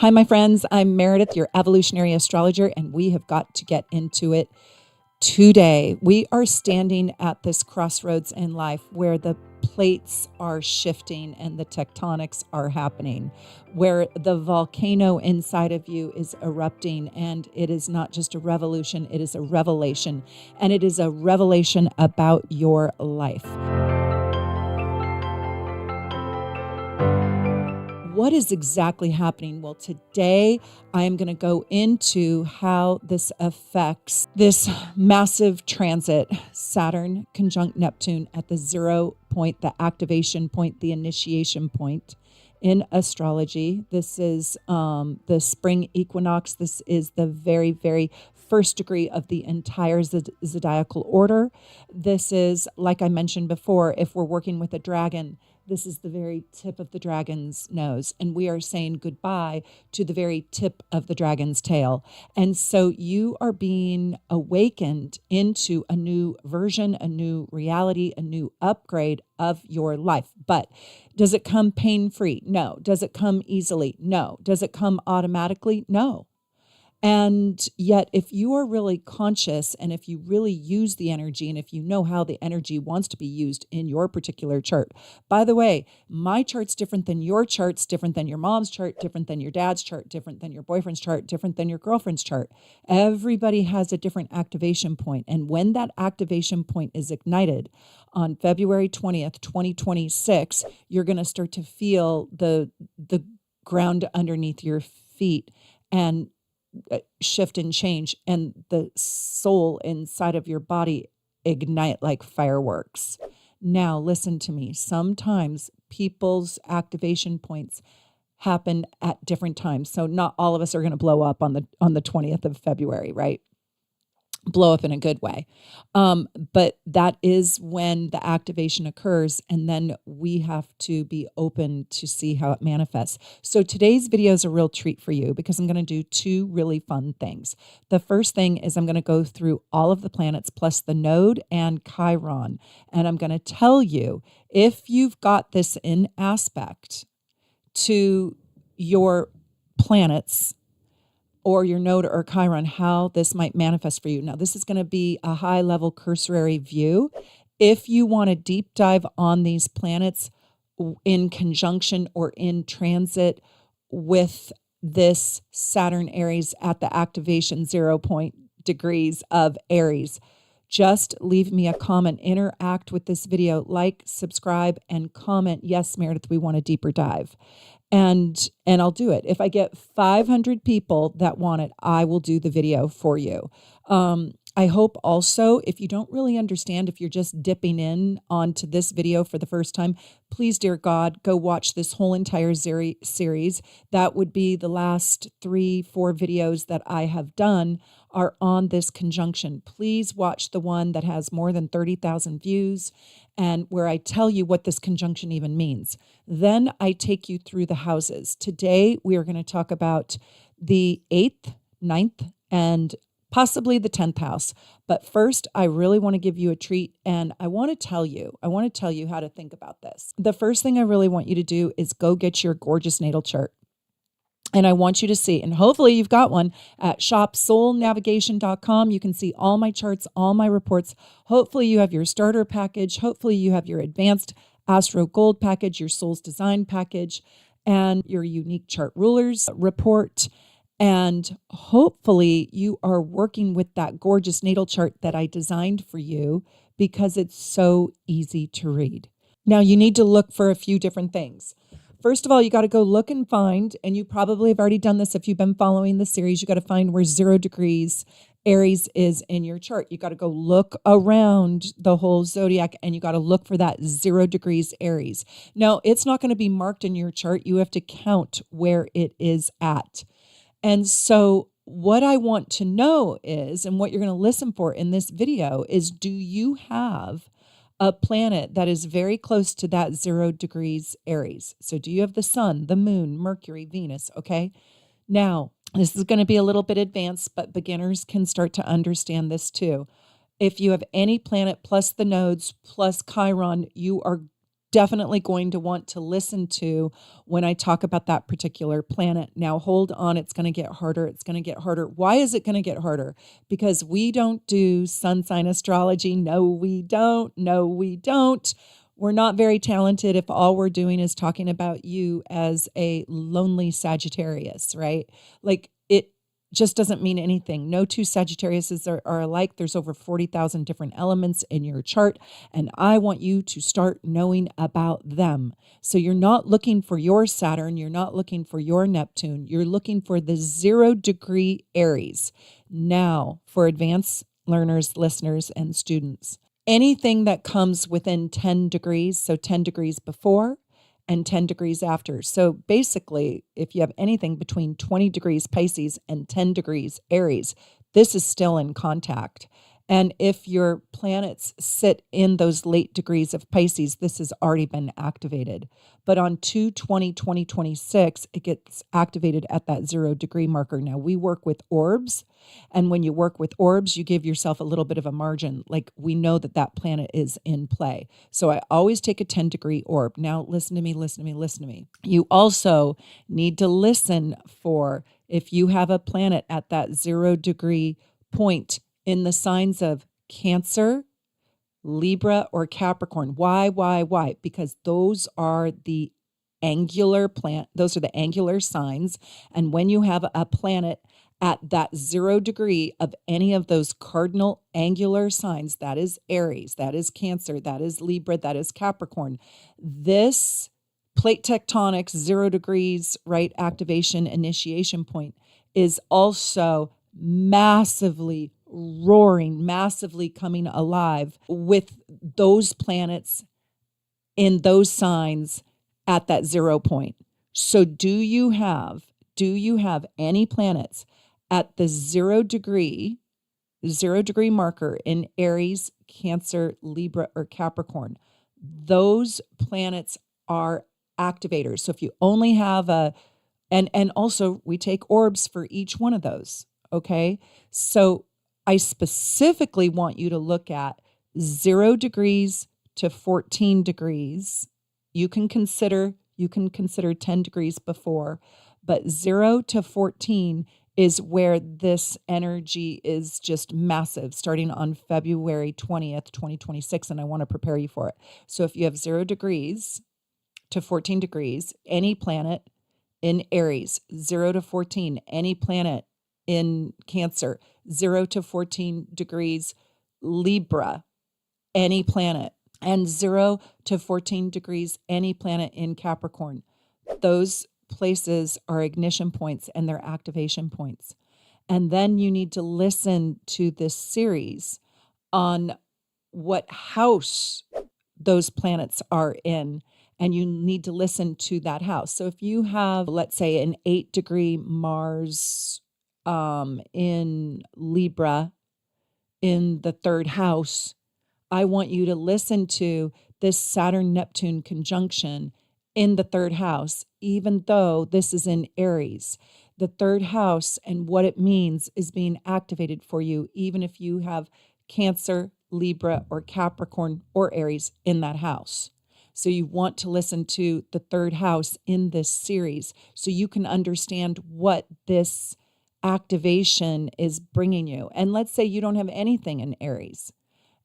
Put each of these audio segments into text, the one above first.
Hi, my friends. I'm Meredith, your evolutionary astrologer, and we have got to get into it today. We are standing at this crossroads in life where the plates are shifting and the tectonics are happening, where the volcano inside of you is erupting, and it is not just a revolution, it is a revelation, and it is a revelation about your life. What is exactly happening? Well, today I am going to go into how this affects this massive transit, Saturn conjunct Neptune at the 0 point, the activation point, the initiation point in astrology. This is the spring equinox. This is the very, very first degree of the entire zodiacal order. This is, like I mentioned before, if we're working with a dragon, this is the very tip of the dragon's nose, and we are saying goodbye to the very tip of the dragon's tail. And so you are being awakened into a new version, a new reality, a new upgrade of your life. But does it come pain-free? No. Does it come easily? No. Does it come automatically? No. And yet, if you are really conscious and if you really use the energy and if you know how the energy wants to be used in your particular chart, by the way, my chart's different than your chart's, different than your mom's chart, different than your dad's chart, different than your boyfriend's chart, different than your girlfriend's chart. Everybody has a different activation point. And when that activation point is ignited on February 20th, 2026, you're going to start to feel the ground underneath your feet and shift and change, and the soul inside of your body ignite like fireworks. Now, listen to me. Sometimes people's activation points happen at different times. So not all of us are going to blow up on the 20th of February, right? Blow up in a good way. But that is when the activation occurs, and then we have to be open to see how it manifests. So today's video is a real treat for you because I'm going to do two really fun things. The first thing is I'm going to go through all of the planets plus the node and Chiron, and I'm going to tell you if you've got this in aspect to your planets or your node or Chiron, how this might manifest for you. Now, this is going to be a high-level cursory view. If you want to deep dive on these planets in conjunction or in transit with this Saturn Aries at the activation 0 point degrees of Aries, just leave me a comment, interact with this video, like, subscribe, and comment, yes, Meredith, we want a deeper dive. And I'll do it. If I get 500 people that want it, I will do the video for you. I hope also, if you don't really understand, if you're just dipping in onto this video for the first time, please, dear God, go watch this whole entire series. That would be the last 3-4 videos that I have done are on this conjunction. Please watch the one that has more than 30,000 views and where I tell you what this conjunction even means. Then I take you through the houses. Today, we are going to talk about the 8th, 9th, and possibly the 10th house. But first, I really want to give you a treat, and I want to tell you how to think about this. The first thing I really want you to do is go get your gorgeous natal chart. And I want you to see, and hopefully you've got one at shopsoulnavigation.com. You can see all my charts, all my reports. Hopefully you have your starter package. Hopefully you have your advanced Astro Gold package, your Soul's Design package, and your unique chart rulers report. And hopefully you are working with that gorgeous natal chart that I designed for you because it's so easy to read. Now you need to look for a few different things. First of all, you got to go look and find, and you probably have already done this if you've been following the series, you got to find where 0 degrees Aries is in your chart. You got to go look around the whole zodiac, and you got to look for that 0 degrees Aries. Now, it's not going to be marked in your chart. You have to count where it is at. And so what I want to know is, and what you're going to listen for in this video is, do you have a planet that is very close to that 0 degrees Aries? So do you have the sun, the moon, Mercury, Venus? Okay. Now, this is going to be a little bit advanced, but beginners can start to understand this too. If you have any planet plus the nodes plus Chiron, you are definitely going to want to listen to when I talk about that particular planet. Now, hold on. It's going to get harder. It's going to get harder. Why is it going to get harder? Because we don't do sun sign astrology. No, we don't. No, we don't. We're not very talented if all we're doing is talking about you as a lonely Sagittarius, right? Like, it just doesn't mean anything. No two Sagittariuses are alike. There's over 40,000 different elements in your chart, and I want you to start knowing about them. So you're not looking for your Saturn. You're not looking for your Neptune. You're looking for the 0-degree Aries. Now, for advanced learners, listeners, and students, anything that comes within 10 degrees, so 10 degrees before and 10 degrees after. So basically, if you have anything between 20 degrees Pisces and 10 degrees Aries, this is still in contact. And if your planets sit in those late degrees of Pisces, this has already been activated. But on 2/20/2026, it gets activated at that 0-degree marker. Now, we work with orbs. And when you work with orbs, you give yourself a little bit of a margin. Like, we know that that planet is in play. So I always take a 10-degree orb. Now, listen to me, listen to me, listen to me. You also need to listen for if you have a planet at that 0-degree point in the signs of Cancer, Libra, or Capricorn. Why? Because those are the angular those are the angular signs. And when you have a planet at that 0 degree of any of those cardinal angular signs, that is Aries, that is Cancer, that is Libra, that is Capricorn, this plate tectonics, 0 degrees, right, activation, initiation point is also massively roaring, massively coming alive with those planets in those signs at that 0 point. So do you have any planets at the 0 degree marker in Aries, Cancer, Libra, or Capricorn? Those planets are activators. So if you only have and also we take orbs for each one of those. Okay. So I specifically want you to look at 0 degrees to 14 degrees. You can consider 10 degrees before, but 0 to 14 is where this energy is just massive, starting on February 20th, 2026. And I want to prepare you for it. So if you have 0 degrees to 14 degrees, any planet in Aries, 0 to 14, any planet in Cancer, 0 to 14 degrees, Libra, any planet, and 0 to 14 degrees, any planet in Capricorn. Those places are ignition points and they're activation points. And then you need to listen to this series on what house those planets are in. And you need to listen to that house. So if you have, let's say, an 8-degree Mars in Libra in the 3rd house, I want you to listen to this Saturn-Neptune conjunction in the 3rd house, even though this is in Aries. The 3rd house and what it means is being activated for you, even if you have Cancer, Libra, or Capricorn, or Aries in that house. So you want to listen to the 3rd house in this series so you can understand what this activation is bringing you. And let's say you don't have anything in Aries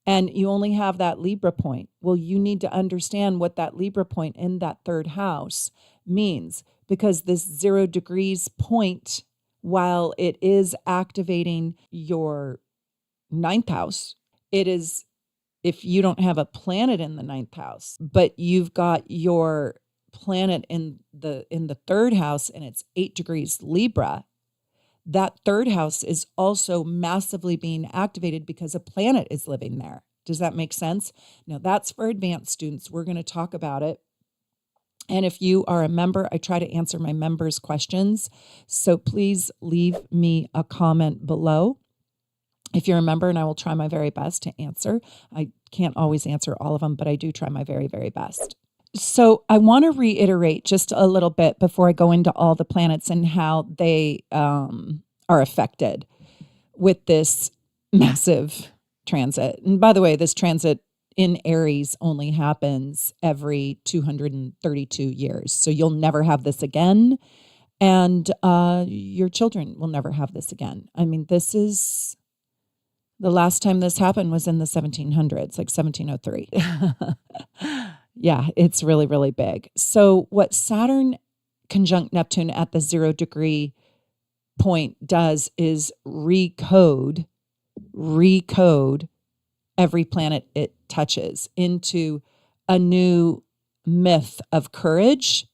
and you only have that Libra point. Well, you need to understand what that Libra point in that 3rd house means, because this 0 degrees point, while it is activating your 9th house, it is, if you don't have a planet in the 9th house, but you've got your planet in the 3rd house and it's 8 degrees Libra, that 3rd house is also massively being activated because a planet is living there. Does that make sense? Now, that's for advanced students. We're going to talk about it. And if you are a member, I try to answer my members' questions. So please leave me a comment below if you're a member, and I will try my very best to answer. I can't always answer all of them, but I do try my very, very best. So I want to reiterate just a little bit before I go into all the planets and how they are affected with this massive transit. And by the way, this transit in Aries only happens every 232 years. So you'll never have this again. And your children will never have this again. I mean, this is the last time this happened was in the 1700s, like 1703. Yeah, it's really, really big. So what Saturn conjunct Neptune at the 0 degree point does is recode every planet it touches into a new myth of courage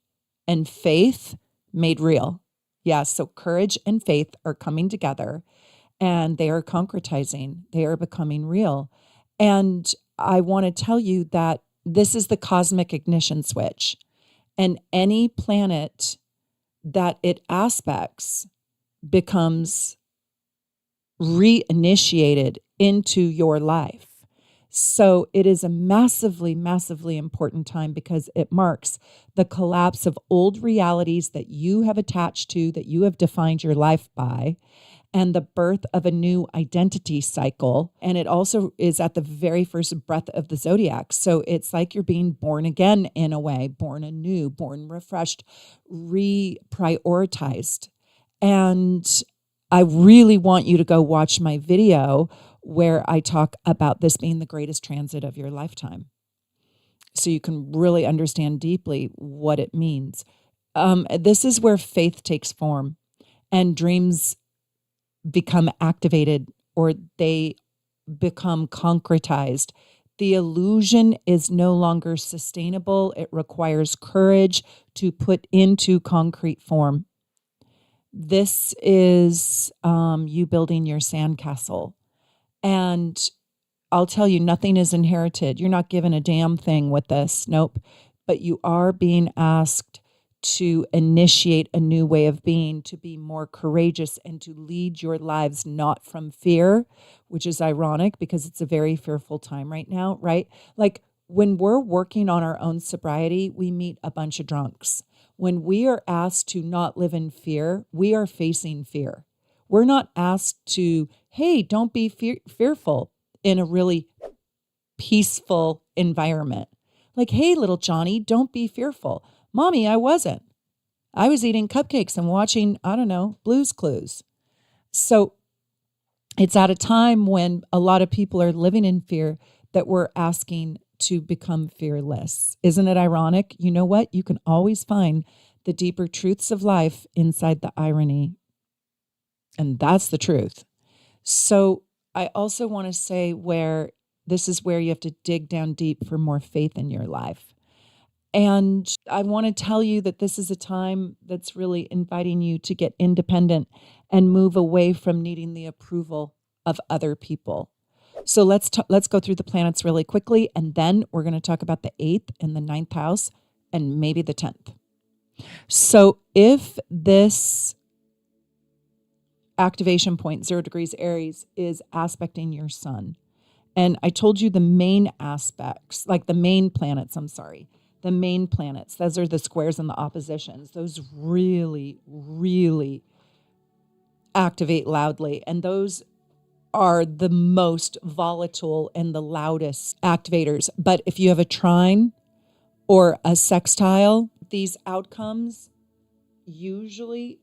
and faith made real. Yeah, so courage and faith are coming together and they are concretizing. They are becoming real. And I want to tell you that this is the cosmic ignition switch. And any planet that it aspects becomes reinitiated into your life. So it is a massively, massively important time because it marks the collapse of old realities that you have attached to, that you have defined your life by, and the birth of a new identity cycle. And it also is at the very first breath of the zodiac. So it's like you're being born again in a way, born anew, born refreshed, reprioritized. And I really want you to go watch my video where I talk about this being the greatest transit of your lifetime. So you can really understand deeply what it means. This is where faith takes form and dreams become activated or they become concretized. The illusion is no longer sustainable. It requires courage to put into concrete form. This is you building your sandcastle. And I'll tell you, nothing is inherited. You're not given a damn thing with this. Nope. But you are being asked to initiate a new way of being, to be more courageous and to lead your lives not from fear, which is ironic because it's a very fearful time right now, right? Like when we're working on our own sobriety, we meet a bunch of drunks. When we are asked to not live in fear, we are facing fear. We're not asked to, hey, don't be fearful in a really peaceful environment. Like, hey, little Johnny, don't be fearful. Mommy, I wasn't. I was eating cupcakes and watching, I don't know, Blue's Clues. So it's at a time when a lot of people are living in fear that we're asking to become fearless. Isn't it ironic? You know what? You can always find the deeper truths of life inside the irony. And that's the truth. So I also want to say where this is where you have to dig down deep for more faith in your life. And I want to tell you that this is a time that's really inviting you to get independent and move away from needing the approval of other people. So let's go through the planets really quickly, and then we're going to talk about the 8th and the 9th house and maybe the 10th. So if this activation point, 0 degrees Aries, is aspecting your sun, and I told you the main aspects, like the main planets, the main planets, those are the squares and the oppositions. Those really, really activate loudly. And those are the most volatile and the loudest activators. But if you have a trine or a sextile, these outcomes usually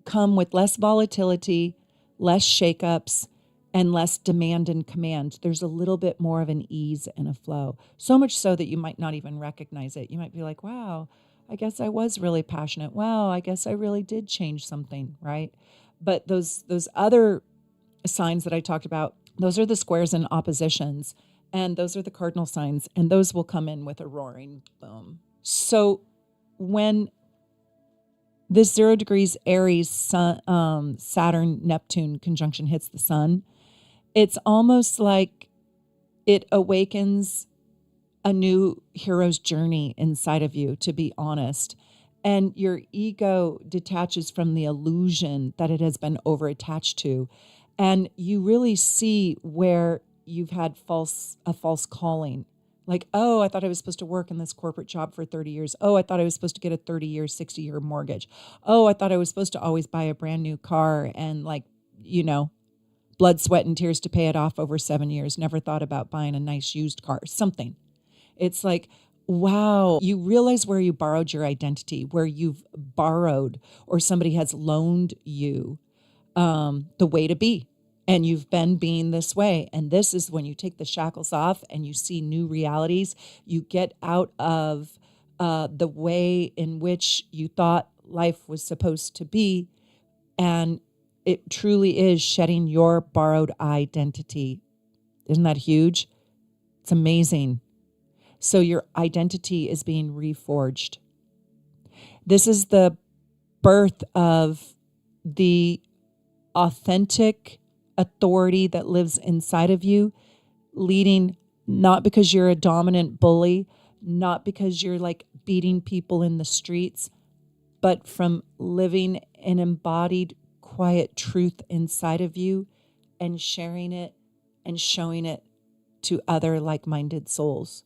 come with less volatility, less shakeups, and less demand and command. There's a little bit more of an ease and a flow. So much so that you might not even recognize it. You might be like, wow, I guess I was really passionate. Wow, I guess I really did change something, right? But those other signs that I talked about, those are the squares and oppositions, and those are the cardinal signs, and those will come in with a roaring boom. So when this 0 degrees Aries Saturn Neptune conjunction hits the sun, it's almost like it awakens a new hero's journey inside of you, to be honest. And your ego detaches from the illusion that it has been over-attached to. And you really see where you've had a false calling. Like, oh, I thought I was supposed to work in this corporate job for 30 years. Oh, I thought I was supposed to get a 30-year, 60-year mortgage. Oh, I thought I was supposed to always buy a brand new car and blood, sweat, and tears to pay it off over 7 years. Never thought about buying a nice used car, something. It's like, wow, you realize where you borrowed your identity, where you've borrowed or somebody has loaned you the way to be. And you've been being this way. And this is when you take the shackles off and you see new realities. You get out of the way in which you thought life was supposed to be. And it truly is shedding your borrowed identity. Isn't that huge? It's amazing. So your identity is being reforged. This is the birth of the authentic authority that lives inside of you, leading not because you're a dominant bully, not because you're like beating people in the streets, but from living an embodied, quiet truth inside of you and sharing it and showing it to other like-minded souls.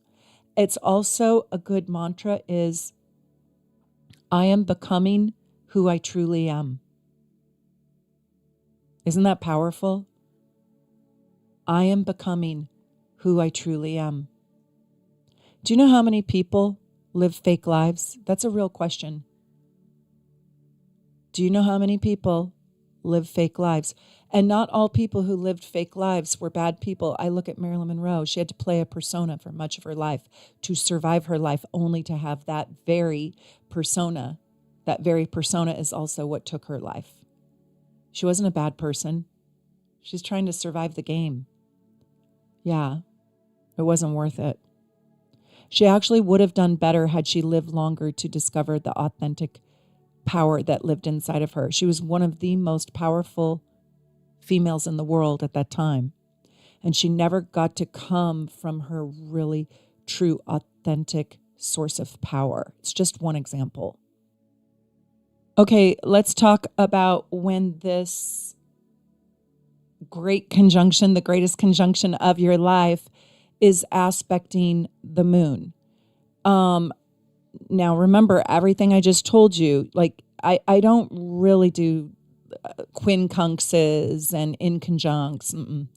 It's also a good mantra is, I am becoming who I truly am. Isn't that powerful? I am becoming who I truly am. Do you know how many people live fake lives? That's a real question. Do you know how many people live fake lives? And not all people who lived fake lives were bad people. I look at Marilyn Monroe. She had to play a persona for much of her life to survive her life, only to have that very persona. That very persona is also what took her life. She wasn't a bad person. She's trying to survive the game. Yeah, it wasn't worth it. She actually would have done better had she lived longer to discover the authentic power that lived inside of her. She was one of the most powerful females in the world at that time. And she never got to come from her really true, authentic source of power. It's just one example. Okay, let's talk about when this great conjunction, the greatest conjunction of your life, is aspecting the moon. Now, remember everything I just told you. Like, I don't really do quincunxes and inconjuncts.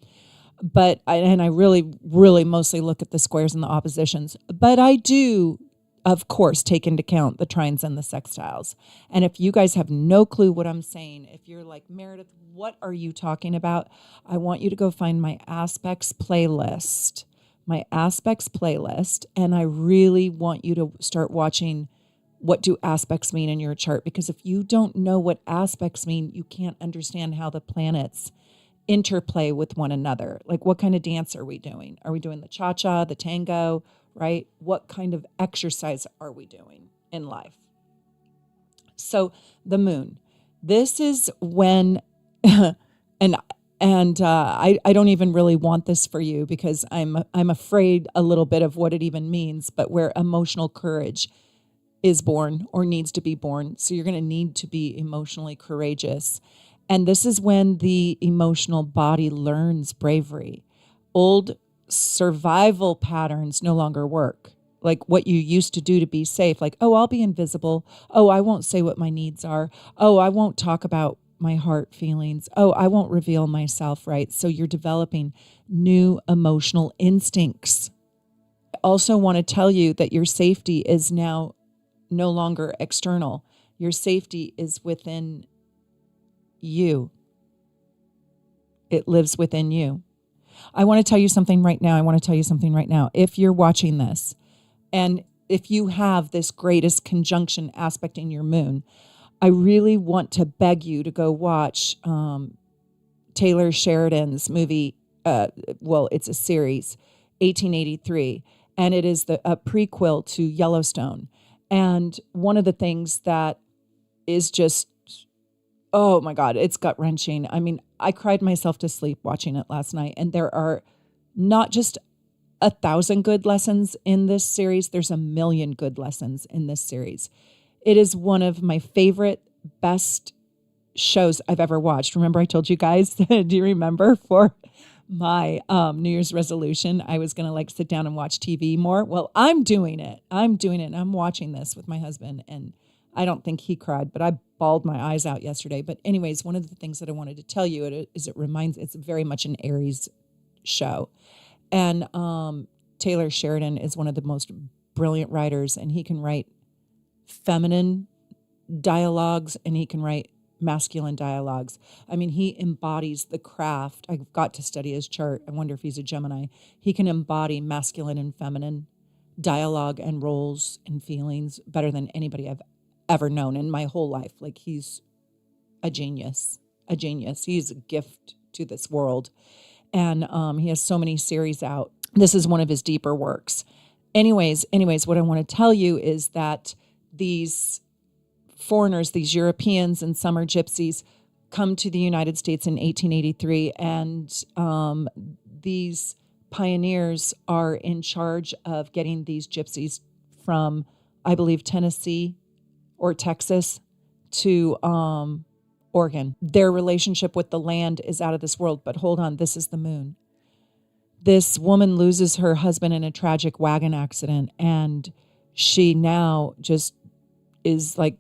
But I really, really mostly look at the squares and the oppositions. But I do, of course, take into account the trines and the sextiles. And if you guys have no clue what I'm saying, if you're like, Meredith, what are you talking about? I want you to go find my aspects playlist. And I really want you to start watching what do aspects mean in your chart, because if you don't know what aspects mean, you can't understand how the planets interplay with one another. Like, what kind of dance are we doing? Are we doing the cha-cha, the tango, right? What kind of exercise are we doing in life? So the moon, this is when, and I don't even really want this for you, because I'm afraid a little bit of what it even means, but where emotional courage is born or needs to be born. So you're going to need to be emotionally courageous. And this is when the emotional body learns bravery. Old survival patterns no longer work. Like what you used to do to be safe. Like, oh, I'll be invisible. Oh, I won't say what my needs are. Oh, I won't talk about my heart feelings. Oh, I won't reveal myself, right? So you're developing new emotional instincts. I also want to tell you that your safety is now no longer external. Your safety is within you. It lives within you. I want to tell you something right now. If you're watching this, and if you have this greatest conjunction aspect in your moon, I really want to beg you to go watch Taylor Sheridan's movie. It's a series, 1883, and it is a prequel to Yellowstone. And one of the things that is just, oh my God, it's gut-wrenching. I mean, I cried myself to sleep watching it last night. And there are not just 1,000 good lessons in this series. There's 1,000,000 good lessons in this series. It is one of my favorite, best shows I've ever watched. Remember I told you guys, do you remember for my New Year's resolution, I was going to sit down and watch TV more? Well, I'm doing it. And I'm watching this with my husband, and I don't think he cried, but I bawled my eyes out yesterday. But anyways, one of the things that I wanted to tell you is it's very much an Aries show. And Taylor Sheridan is one of the most brilliant writers, and he can write feminine dialogues and he can write masculine dialogues. I mean, he embodies the craft. I've got to study his chart. I wonder if he's a Gemini. He can embody masculine and feminine dialogue and roles and feelings better than anybody I've ever known in my whole life. Like, he's a genius, a genius. He's a gift to this world. And he has so many series out. This is one of his deeper works. Anyways, what I want to tell you is that these foreigners, these Europeans, and some are gypsies, come to the United States in 1883, and these pioneers are in charge of getting these gypsies from, I believe, Tennessee or Texas to Oregon. Their relationship with the land is out of this world, but hold on, this is the moon. This woman loses her husband in a tragic wagon accident, and she now just is like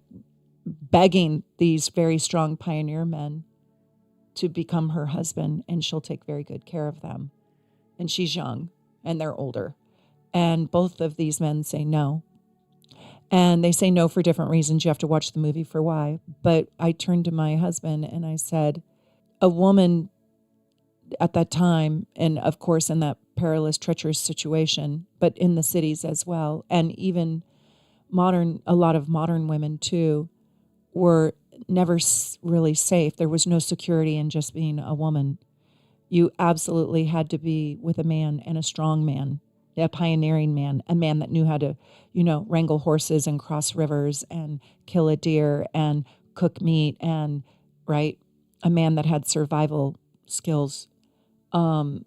begging these very strong pioneer men to become her husband, and she'll take very good care of them. And she's young and they're older. And both of these men say no. And they say no for different reasons. You have to watch the movie for why. But I turned to my husband and I said, a woman at that time, and of course in that perilous, treacherous situation, but in the cities as well, and even a lot of modern women too, were never really safe. There was no security in just being a woman. You absolutely had to be with a man, and a strong man, a pioneering man, a man that knew how to, wrangle horses and cross rivers and kill a deer and cook meat, and a man that had survival skills. And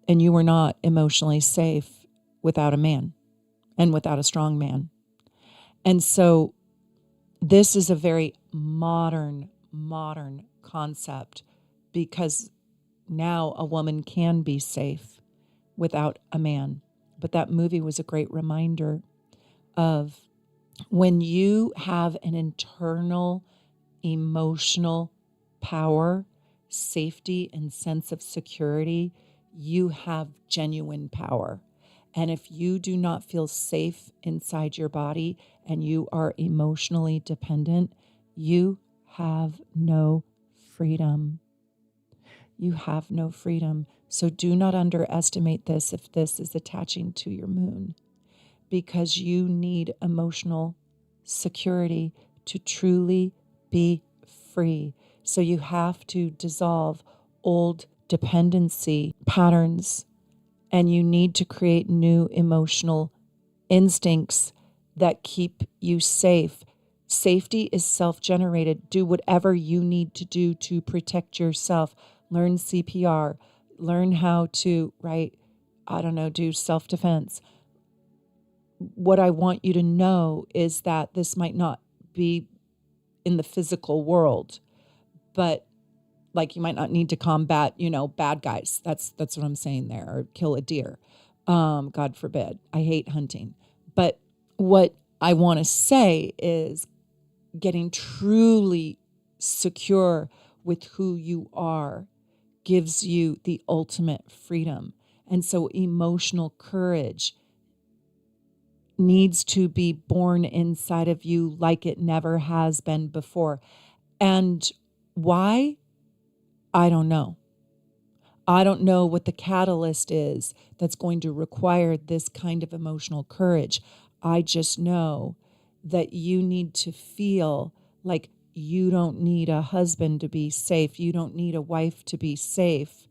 you were not emotionally safe without a man and without a strong man. And so this is a very modern concept, because now a woman can be safe without a man. But that movie was a great reminder of when you have an internal emotional power, safety, and sense of security, you have genuine power. And if you do not feel safe inside your body and you are emotionally dependent, you have no freedom. You have no freedom. So do not underestimate this if this is attaching to your moon, because you need emotional security to truly be free. So you have to dissolve old dependency patterns, and you need to create new emotional instincts that keep you safe. Safety is self-generated. Do whatever you need to do to protect yourself. Learn CPR. Learn how to, do self-defense. What I want you to know is that this might not be in the physical world, but you might not need to combat, bad guys. That's what I'm saying there, or kill a deer. God forbid. I hate hunting. But what I want to say is getting truly secure with who you are gives you the ultimate freedom. And so emotional courage needs to be born inside of you like it never has been before. And why? I don't know. I don't know what the catalyst is that's going to require this kind of emotional courage. I just know that you need to feel like you don't need a husband to be safe. You don't need a wife to be safe.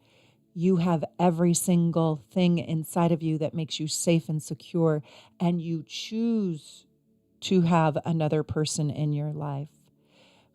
You have every single thing inside of you that makes you safe and secure, and you choose to have another person in your life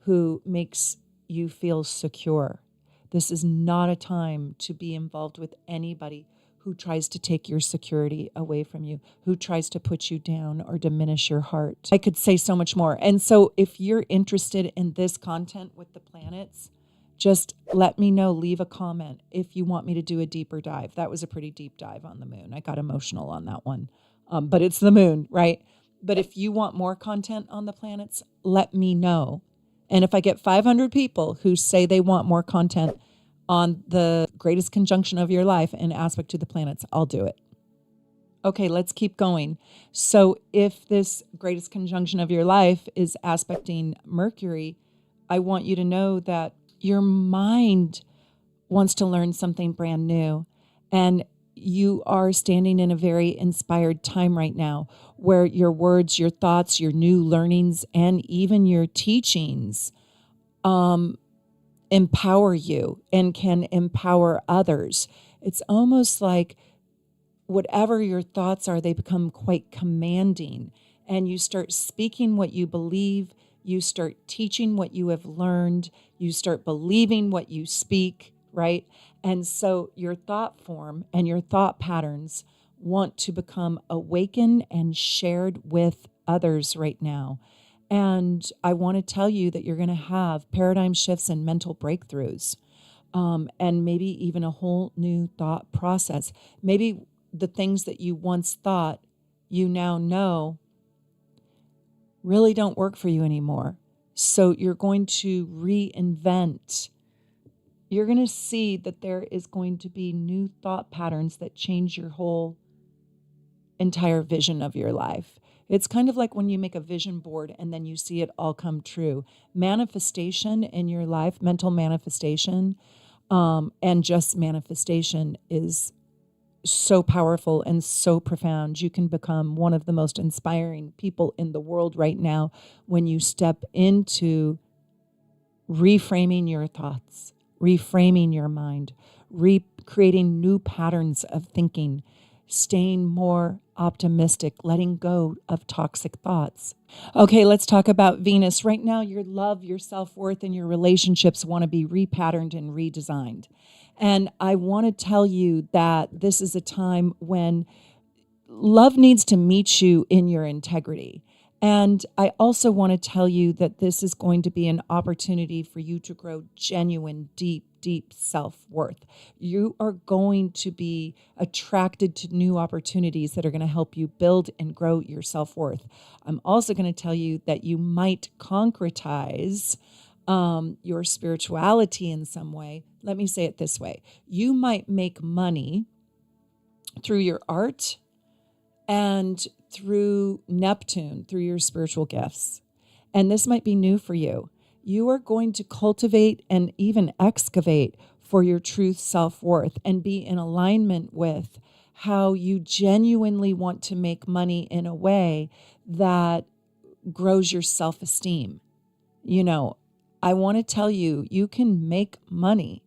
who makes you feel secure. This is not a time to be involved with anybody who tries to take your security away from you, who tries to put you down or diminish your heart. I could say so much more. And so if you're interested in this content with the planets, just let me know, leave a comment if you want me to do a deeper dive. That was a pretty deep dive on the moon. I got emotional on that one, but it's the moon, right? But if you want more content on the planets, let me know. And if I get 500 people who say they want more content on the greatest conjunction of your life in aspect to the planets, I'll do it. Okay, let's keep going. So if this greatest conjunction of your life is aspecting Mercury, I want you to know that your mind wants to learn something brand new. And you are standing in a very inspired time right now where your words, your thoughts, your new learnings, and even your teachings empower you and can empower others. It's almost like whatever your thoughts are, they become quite commanding. And you start speaking what you believe, you start teaching what you have learned, you start believing what you speak, right? And so your thought form and your thought patterns want to become awakened and shared with others right now. And I want to tell you that you're going to have paradigm shifts and mental breakthroughs, and maybe even a whole new thought process. Maybe the things that you once thought you now know really don't work for you anymore. So you're going to reinvent. You're going to see that there is going to be new thought patterns that change your whole entire vision of your life. It's kind of like when you make a vision board and then you see it all come true. Manifestation in your life, mental manifestation, and just manifestation is so powerful and so profound. You can become one of the most inspiring people in the world right now when you step into reframing your thoughts, reframing your mind, creating new patterns of thinking, staying more optimistic, letting go of toxic thoughts. Okay, let's talk about Venus. Right now, your love, your self-worth, and your relationships want to be repatterned and redesigned. And I want to tell you that this is a time when love needs to meet you in your integrity. And I also want to tell you that this is going to be an opportunity for you to grow genuine, deep self-worth. You are going to be attracted to new opportunities that are going to help you build and grow your self-worth. I'm also going to tell you that you might concretize your spirituality in some way. Let me say it this way. You might make money through your art and through Neptune, through your spiritual gifts. And this might be new for you. You are going to cultivate and even excavate for your truth self-worth and be in alignment with how you genuinely want to make money in a way that grows your self-esteem. You know, I want to tell you, you can make money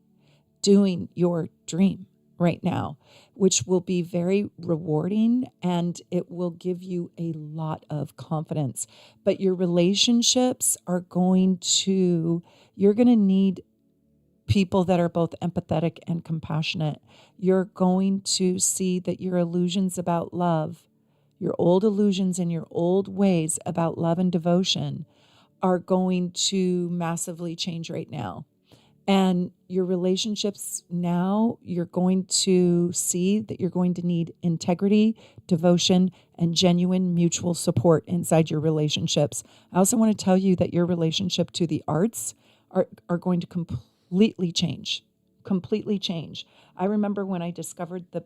doing your dream right now, which will be very rewarding and it will give you a lot of confidence. But your relationships are you're going to need people that are both empathetic and compassionate. You're going to see that your illusions about love, your old illusions and your old ways about love and devotion are going to massively change right now. And your relationships now, you're going to see that you're going to need integrity, devotion, and genuine mutual support inside your relationships. I also want to tell you that your relationship to the arts are going to completely change. I remember when I discovered the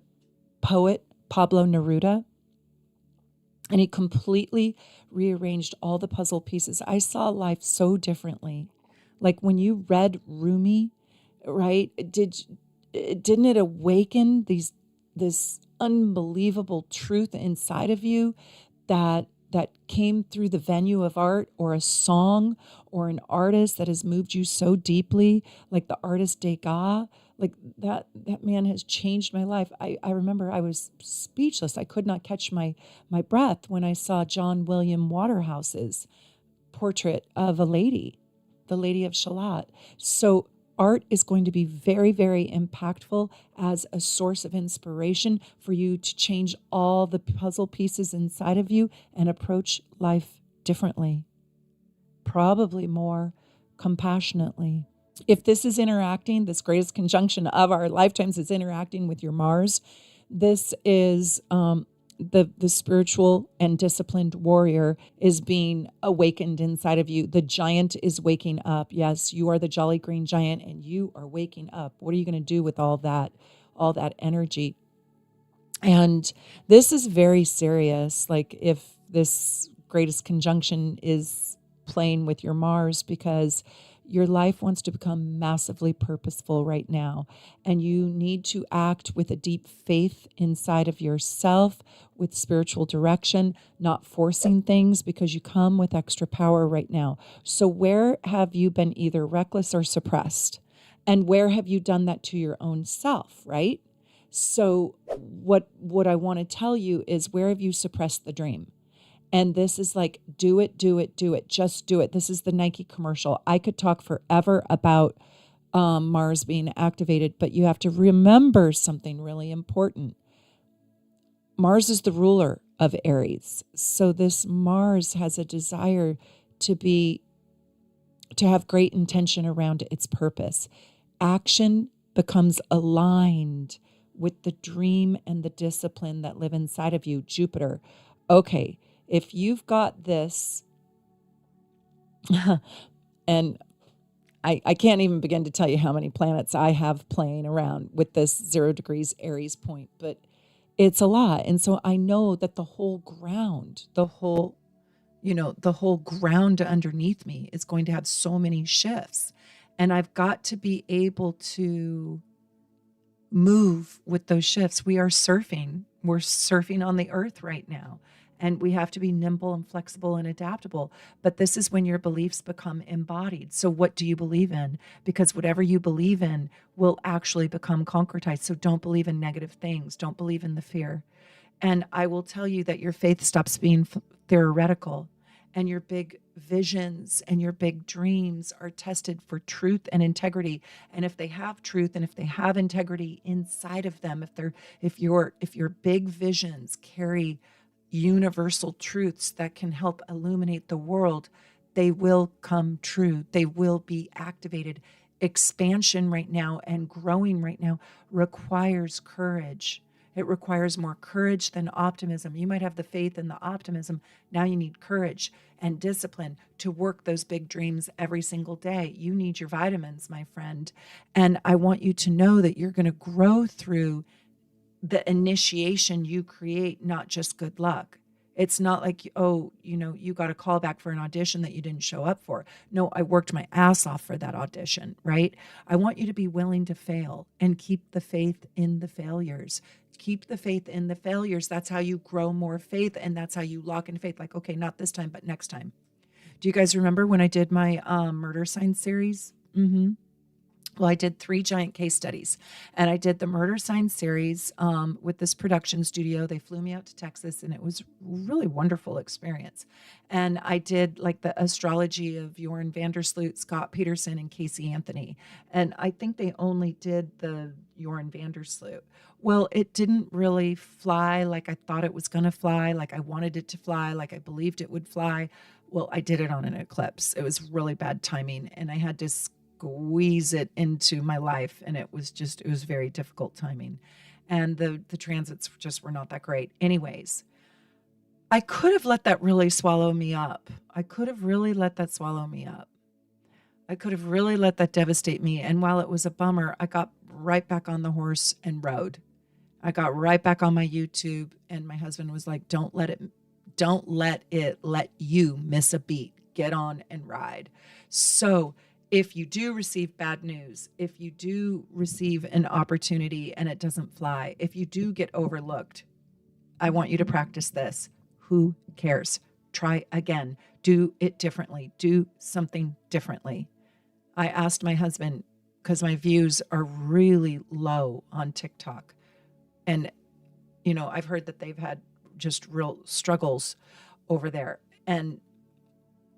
poet Pablo Neruda, and he completely rearranged all the puzzle pieces. I saw life so differently. Like when you read Rumi, right? Didn't it awaken this unbelievable truth inside of you that came through the venue of art or a song or an artist that has moved you so deeply, like the artist Degas? Like that man has changed my life. I remember I was speechless. I could not catch my breath when I saw John William Waterhouse's portrait of a lady, the Lady of Shalott. So art is going to be very, very impactful as a source of inspiration for you to change all the puzzle pieces inside of you and approach life differently, probably more compassionately. If this is interacting, this greatest conjunction of our lifetimes is interacting with your Mars, this is the spiritual and disciplined warrior is being awakened inside of you. The giant is waking up. Yes, you are the jolly green giant and you are waking up. What are you going to do with all that energy? And this is very serious. Like if this greatest conjunction is playing with your Mars, because your life wants to become massively purposeful right now. And you need to act with a deep faith inside of yourself, with spiritual direction, not forcing things, because you come with extra power right now. So where have you been either reckless or suppressed? And where have you done that to your own self, right? So what I want to tell you is, where have you suppressed the dream? And this is like, do it, do it, do it. Just do it. This is the Nike commercial. I could talk forever about Mars being activated, but you have to remember something really important. Mars is the ruler of Aries. So this Mars has a desire to have great intention around its purpose. Action becomes aligned with the dream and the discipline that live inside of you. Jupiter. Okay, if you've got this, and I can't even begin to tell you how many planets I have playing around with this 0 degrees Aries point, but it's a lot. And so I know that the whole ground underneath me is going to have so many shifts. And I've got to be able to move with those shifts. We're surfing on the earth right now. And we have to be nimble and flexible and adaptable. But this is when your beliefs become embodied. So what do you believe in? Because whatever you believe in will actually become concretized. So don't believe in negative things. Don't believe in the fear. And I will tell you that your faith stops being theoretical, and your big visions and your big dreams are tested for truth and integrity. And if they have truth and if they have integrity inside of them, if your big visions carry universal truths that can help illuminate the world, they will come true. They will be activated. Expansion right now and growing right now requires courage. It requires more courage than optimism. You might have the faith and the optimism. Now you need courage and discipline to work those big dreams every single day. You need your vitamins, my friend. And I want you to know that you're going to grow through the initiation you create, not just good luck. It's not like, you got a call back for an audition that you didn't show up for. No, I worked my ass off for that audition, right? I want you to be willing to fail and keep the faith in the failures. Keep the faith in the failures. That's how you grow more faith, and that's how you lock in faith. Like, okay, not this time, but next time. Do you guys remember when I did my murder sign series? Mm-hmm. Well, I did 3 giant case studies, and I did the murder sign series with this production studio. They flew me out to Texas, and it was a really wonderful experience. And I did like the astrology of Jorn Vandersloot, Scott Peterson, and Casey Anthony. And I think they only did the Jorn Vandersloot. Well, it didn't really fly like I thought it was going to fly, like I wanted it to fly, like I believed it would fly. Well, I did it on an eclipse. It was really bad timing, and I had to squeeze it into my life, and it was very difficult timing, and the transits just were not that great. Anyways, I could have let that really swallow me up. I could have really let that swallow me up. I could have really let that devastate me. And while it was a bummer, I got right back on the horse and rode. I got right back on my YouTube, and my husband was like, don't let it let you miss a beat. Get on and ride. So if you do receive bad news, if you do receive an opportunity and it doesn't fly, if you do get overlooked, I want you to practice this. Who cares? Try again. Do it differently. Do something differently. I asked my husband, because my views are really low on TikTok. And, I've heard that they've had just real struggles over there. And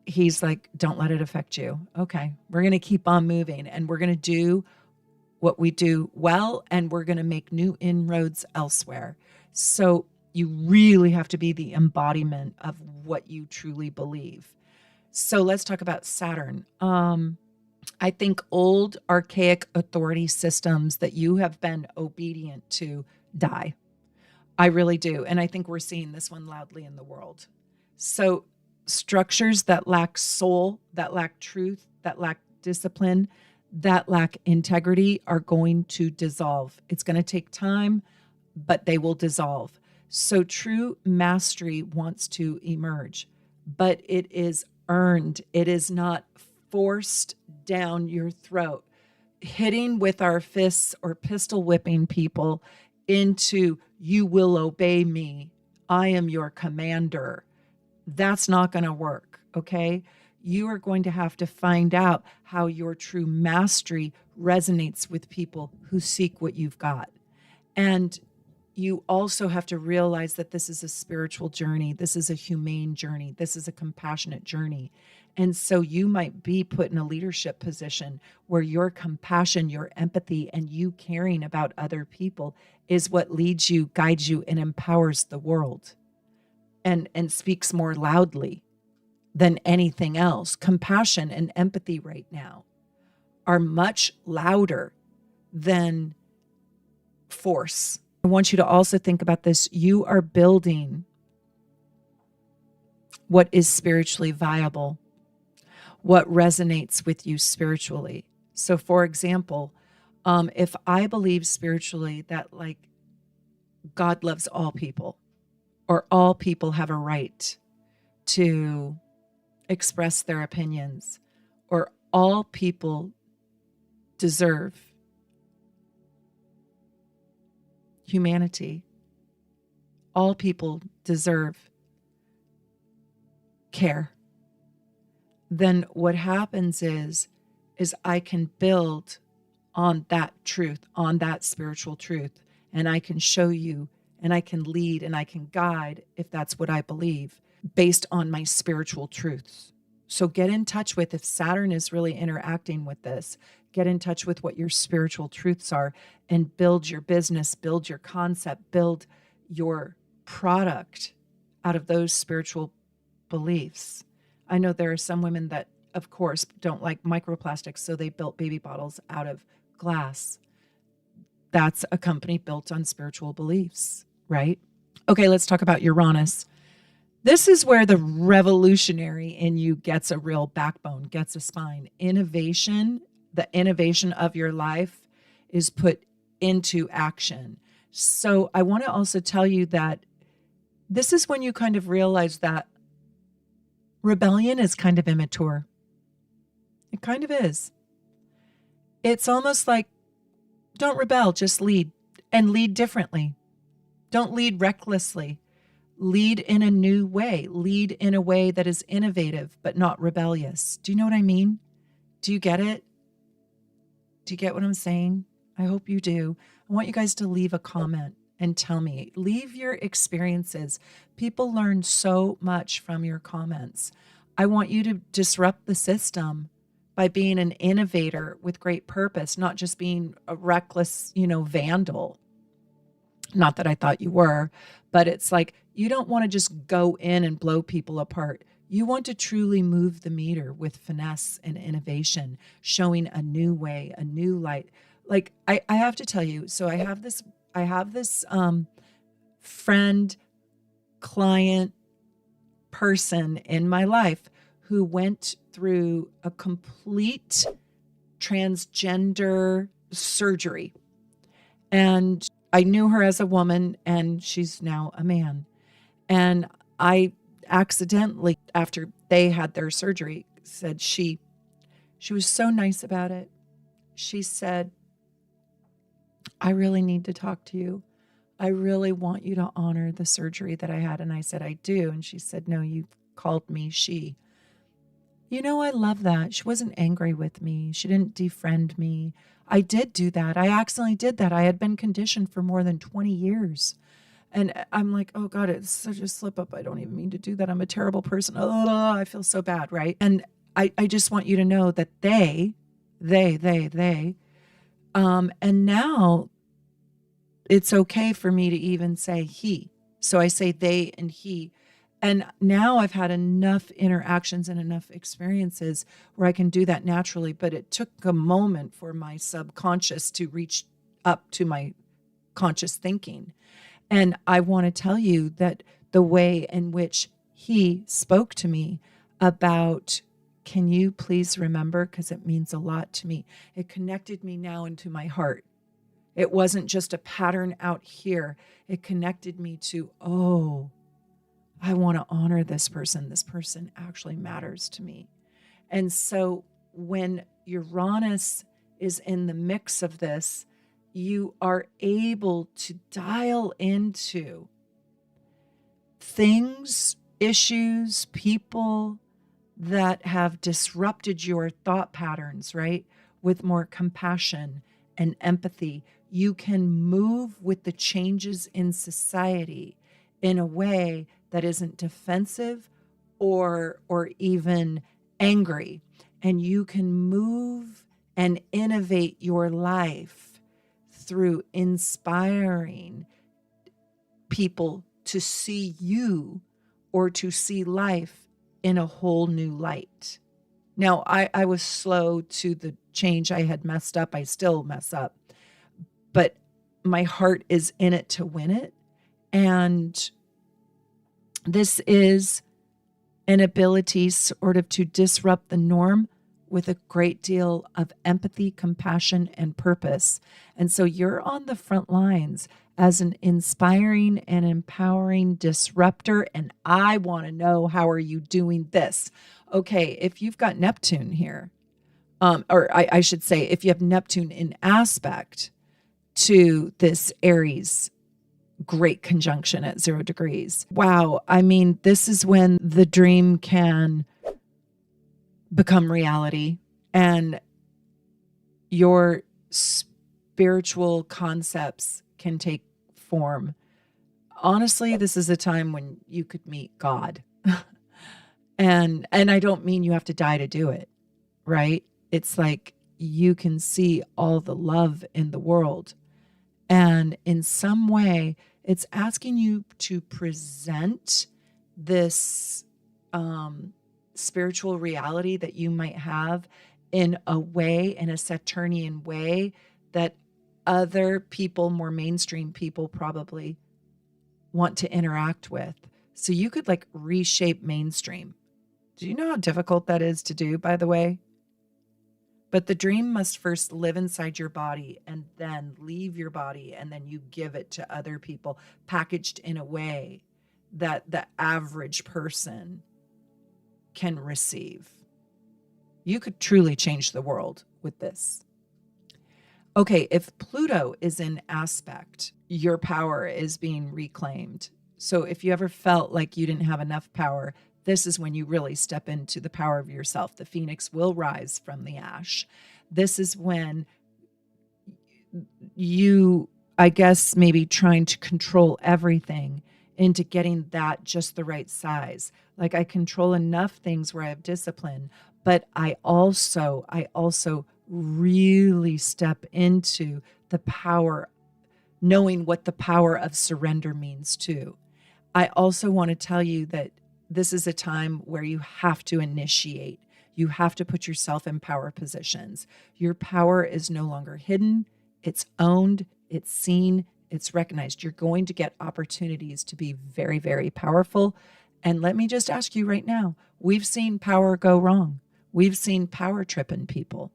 he's like, don't let it affect you. Okay, we're going to keep on moving, and we're going to do what we do well, and we're going to make new inroads elsewhere. So you really have to be the embodiment of what you truly believe. So let's talk about Saturn. I think old, archaic authority systems that you have been obedient to die. I really do. And I think we're seeing this one loudly in the world. So structures that lack soul, that lack truth, that lack discipline, that lack integrity are going to dissolve. It's going to take time, but they will dissolve. So true mastery wants to emerge, but it is earned. It is not forced down your throat. Hitting with our fists or pistol whipping people into, you will obey me, I am your commander. That's not going to work, okay? You are going to have to find out how your true mastery resonates with people who seek what you've got. And you also have to realize that this is a spiritual journey. This is a humane journey. This is a compassionate journey. And so you might be put in a leadership position where your compassion, your empathy, and you caring about other people is what leads you, guides you, and empowers the world and speaks more loudly than anything else. Compassion and empathy right now are much louder than force. I want you to also think about this. You are building what is spiritually viable, what resonates with you spiritually. So for example, if I believe spiritually that like God loves all people, or all people have a right to express their opinions, or all people deserve humanity, all people deserve care, then what happens is I can build on that truth, on that spiritual truth, and I can show you, and I can lead, and I can guide, if that's what I believe, based on my spiritual truths. So get in touch with, if Saturn is really interacting with this, get in touch with what your spiritual truths are and build your business, build your concept, build your product out of those spiritual beliefs. I know there are some women that, of course, don't like microplastics, so they built baby bottles out of glass. That's a company built on spiritual beliefs, right? Okay, let's talk about Uranus. This is where the revolutionary in you gets a real backbone, gets a spine. Innovation, the innovation of your life is put into action. So I want to also tell you that this is when you kind of realize that rebellion is kind of immature. It kind of is. It's almost like, don't rebel, just lead, and lead differently. Don't lead recklessly. Lead in a new way. Lead in a way that is innovative, but not rebellious. Do you know what I mean? Do you get it? Do you get what I'm saying? I hope you do. I want you guys to leave a comment and tell me. Leave your experiences. People learn so much from your comments. I want you to disrupt the system by being an innovator with great purpose, not just being a reckless, vandal. Not that I thought you were, but it's like, you don't want to just go in and blow people apart. You want to truly move the meter with finesse and innovation, showing a new way, a new light. Like I have to tell you, so I have this friend, client, person in my life who went through a complete transgender surgery. And I knew her as a woman, and she's now a man. And I accidentally, after they had their surgery, said she was so nice about it. She said, I really need to talk to you. I really want you to honor the surgery that I had. And I said, I do. And she said, no, you called me she. I love that. She wasn't angry with me. She didn't defriend me. I did do that. I accidentally did that. I had been conditioned for more than 20 years. And I'm like, oh God, it's such a slip up. I don't even mean to do that. I'm a terrible person. Oh, I feel so bad, right? And I just want you to know that they, and now it's okay for me to even say he. So I say they and he. And now I've had enough interactions and enough experiences where I can do that naturally. But it took a moment for my subconscious to reach up to my conscious thinking. And I want to tell you that the way in which he spoke to me about, can you please remember? Because it means a lot to me. It connected me now into my heart. It wasn't just a pattern out here. It connected me to, oh, I want to honor this person. This person actually matters to me. And so when Uranus is in the mix of this, you are able to dial into things, issues, people that have disrupted your thought patterns, right? With more compassion and empathy. You can move with the changes in society in a way that isn't defensive or even angry. And you can move and innovate your life through inspiring people to see you or to see life in a whole new light. Now, I was slow to the change. I had messed up. I still mess up. But my heart is in it to win it. And this is an ability sort of to disrupt the norm with a great deal of empathy, compassion, and purpose. And so you're on the front lines as an inspiring and empowering disruptor. And I want to know, how are you doing this? Okay, if you've got Neptune here, I should say, if you have Neptune in aspect to this Aries great conjunction at 0 degrees. Wow. I mean, this is when the dream can become reality and your spiritual concepts can take form. Honestly, this is a time when you could meet God. and I don't mean you have to die to do it, right? It's like you can see all the love in the world. And in some way, it's asking you to present this spiritual reality that you might have in a way, in a Saturnian way, that other people, more mainstream people, probably want to interact with. So you could like reshape mainstream. Do you know how difficult that is to do, by the way? But the dream must first live inside your body and then leave your body, and then you give it to other people, packaged in a way that the average person can receive. You could truly change the world with this. Okay, if Pluto is in aspect, your power is being reclaimed. So if you ever felt like you didn't have enough power, this is when you really step into the power of yourself. The phoenix will rise from the ash. This is when you, I guess, maybe trying to control everything into getting that just the right size. Like I control enough things where I have discipline, but I also really step into the power, knowing what the power of surrender means too. I also want to tell you that this is a time where you have to initiate. You have to put yourself in power positions. Your power is no longer hidden. It's owned. It's seen. It's recognized. You're going to get opportunities to be very, very powerful. And let me just ask you right now, we've seen power go wrong. We've seen power tripping people.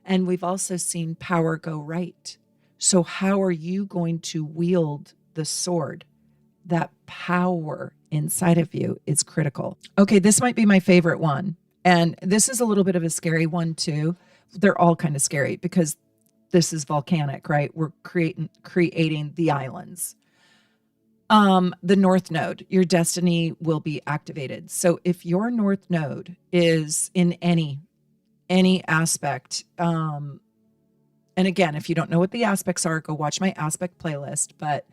And we've also seen power go right. So how are you going to wield the sword? That power inside of you is critical. Okay, this might be my favorite one. And this is a little bit of a scary one too. They're all kind of scary because this is volcanic, right? We're creating the islands. The North Node, your destiny will be activated. So if your North Node is in any aspect, and again, if you don't know what the aspects are, go watch my aspect playlist. But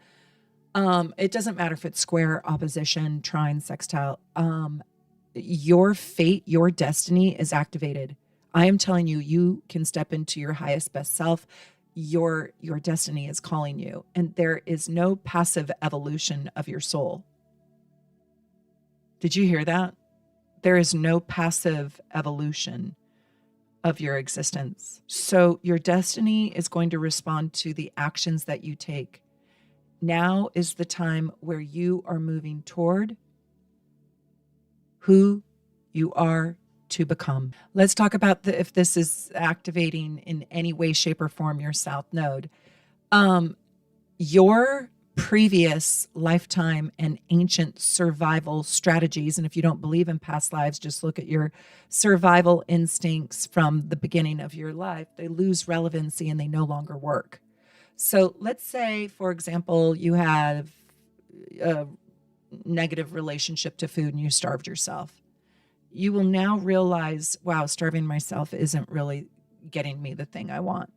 it doesn't matter if it's square, opposition, trine, sextile. Your fate, your destiny is activated. I am telling you, you can step into your highest, best self. Your destiny is calling you, and there is no passive evolution of your soul. Did you hear that? There is no passive evolution of your existence. So your destiny is going to respond to the actions that you take. Now is the time where you are moving toward who you are to become. Let's talk about if this is activating in any way, shape, or form your South Node. Your previous lifetime and ancient survival strategies, and if you don't believe in past lives, just look at your survival instincts from the beginning of your life. They lose relevancy and they no longer work. So let's say, for example, you have a negative relationship to food and you starved yourself. You will now realize, wow, starving myself isn't really getting me the thing I want.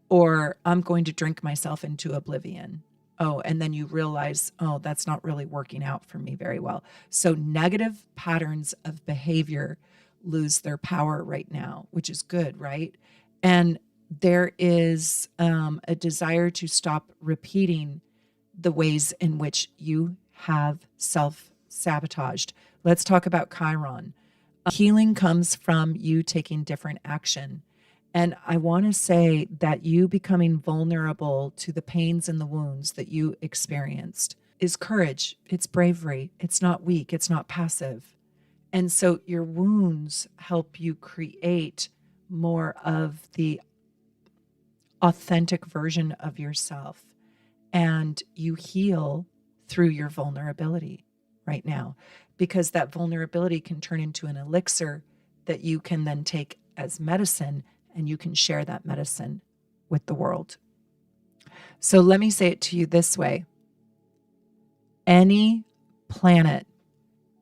Or I'm going to drink myself into oblivion. Oh, and then you realize, oh, that's not really working out for me very well. So negative patterns of behavior lose their power right now, which is good, right? And there is a desire to stop repeating the ways in which you have self-sabotaged. Let's talk about Chiron. Healing comes from you taking different action. And I want to say that you becoming vulnerable to the pains and the wounds that you experienced is courage. It's bravery. It's not weak. It's not passive. And so your wounds help you create more of the authentic version of yourself. And you heal through your vulnerability right now, because that vulnerability can turn into an elixir that you can then take as medicine, and you can share that medicine with the world. So let me say it to you this way. Any planet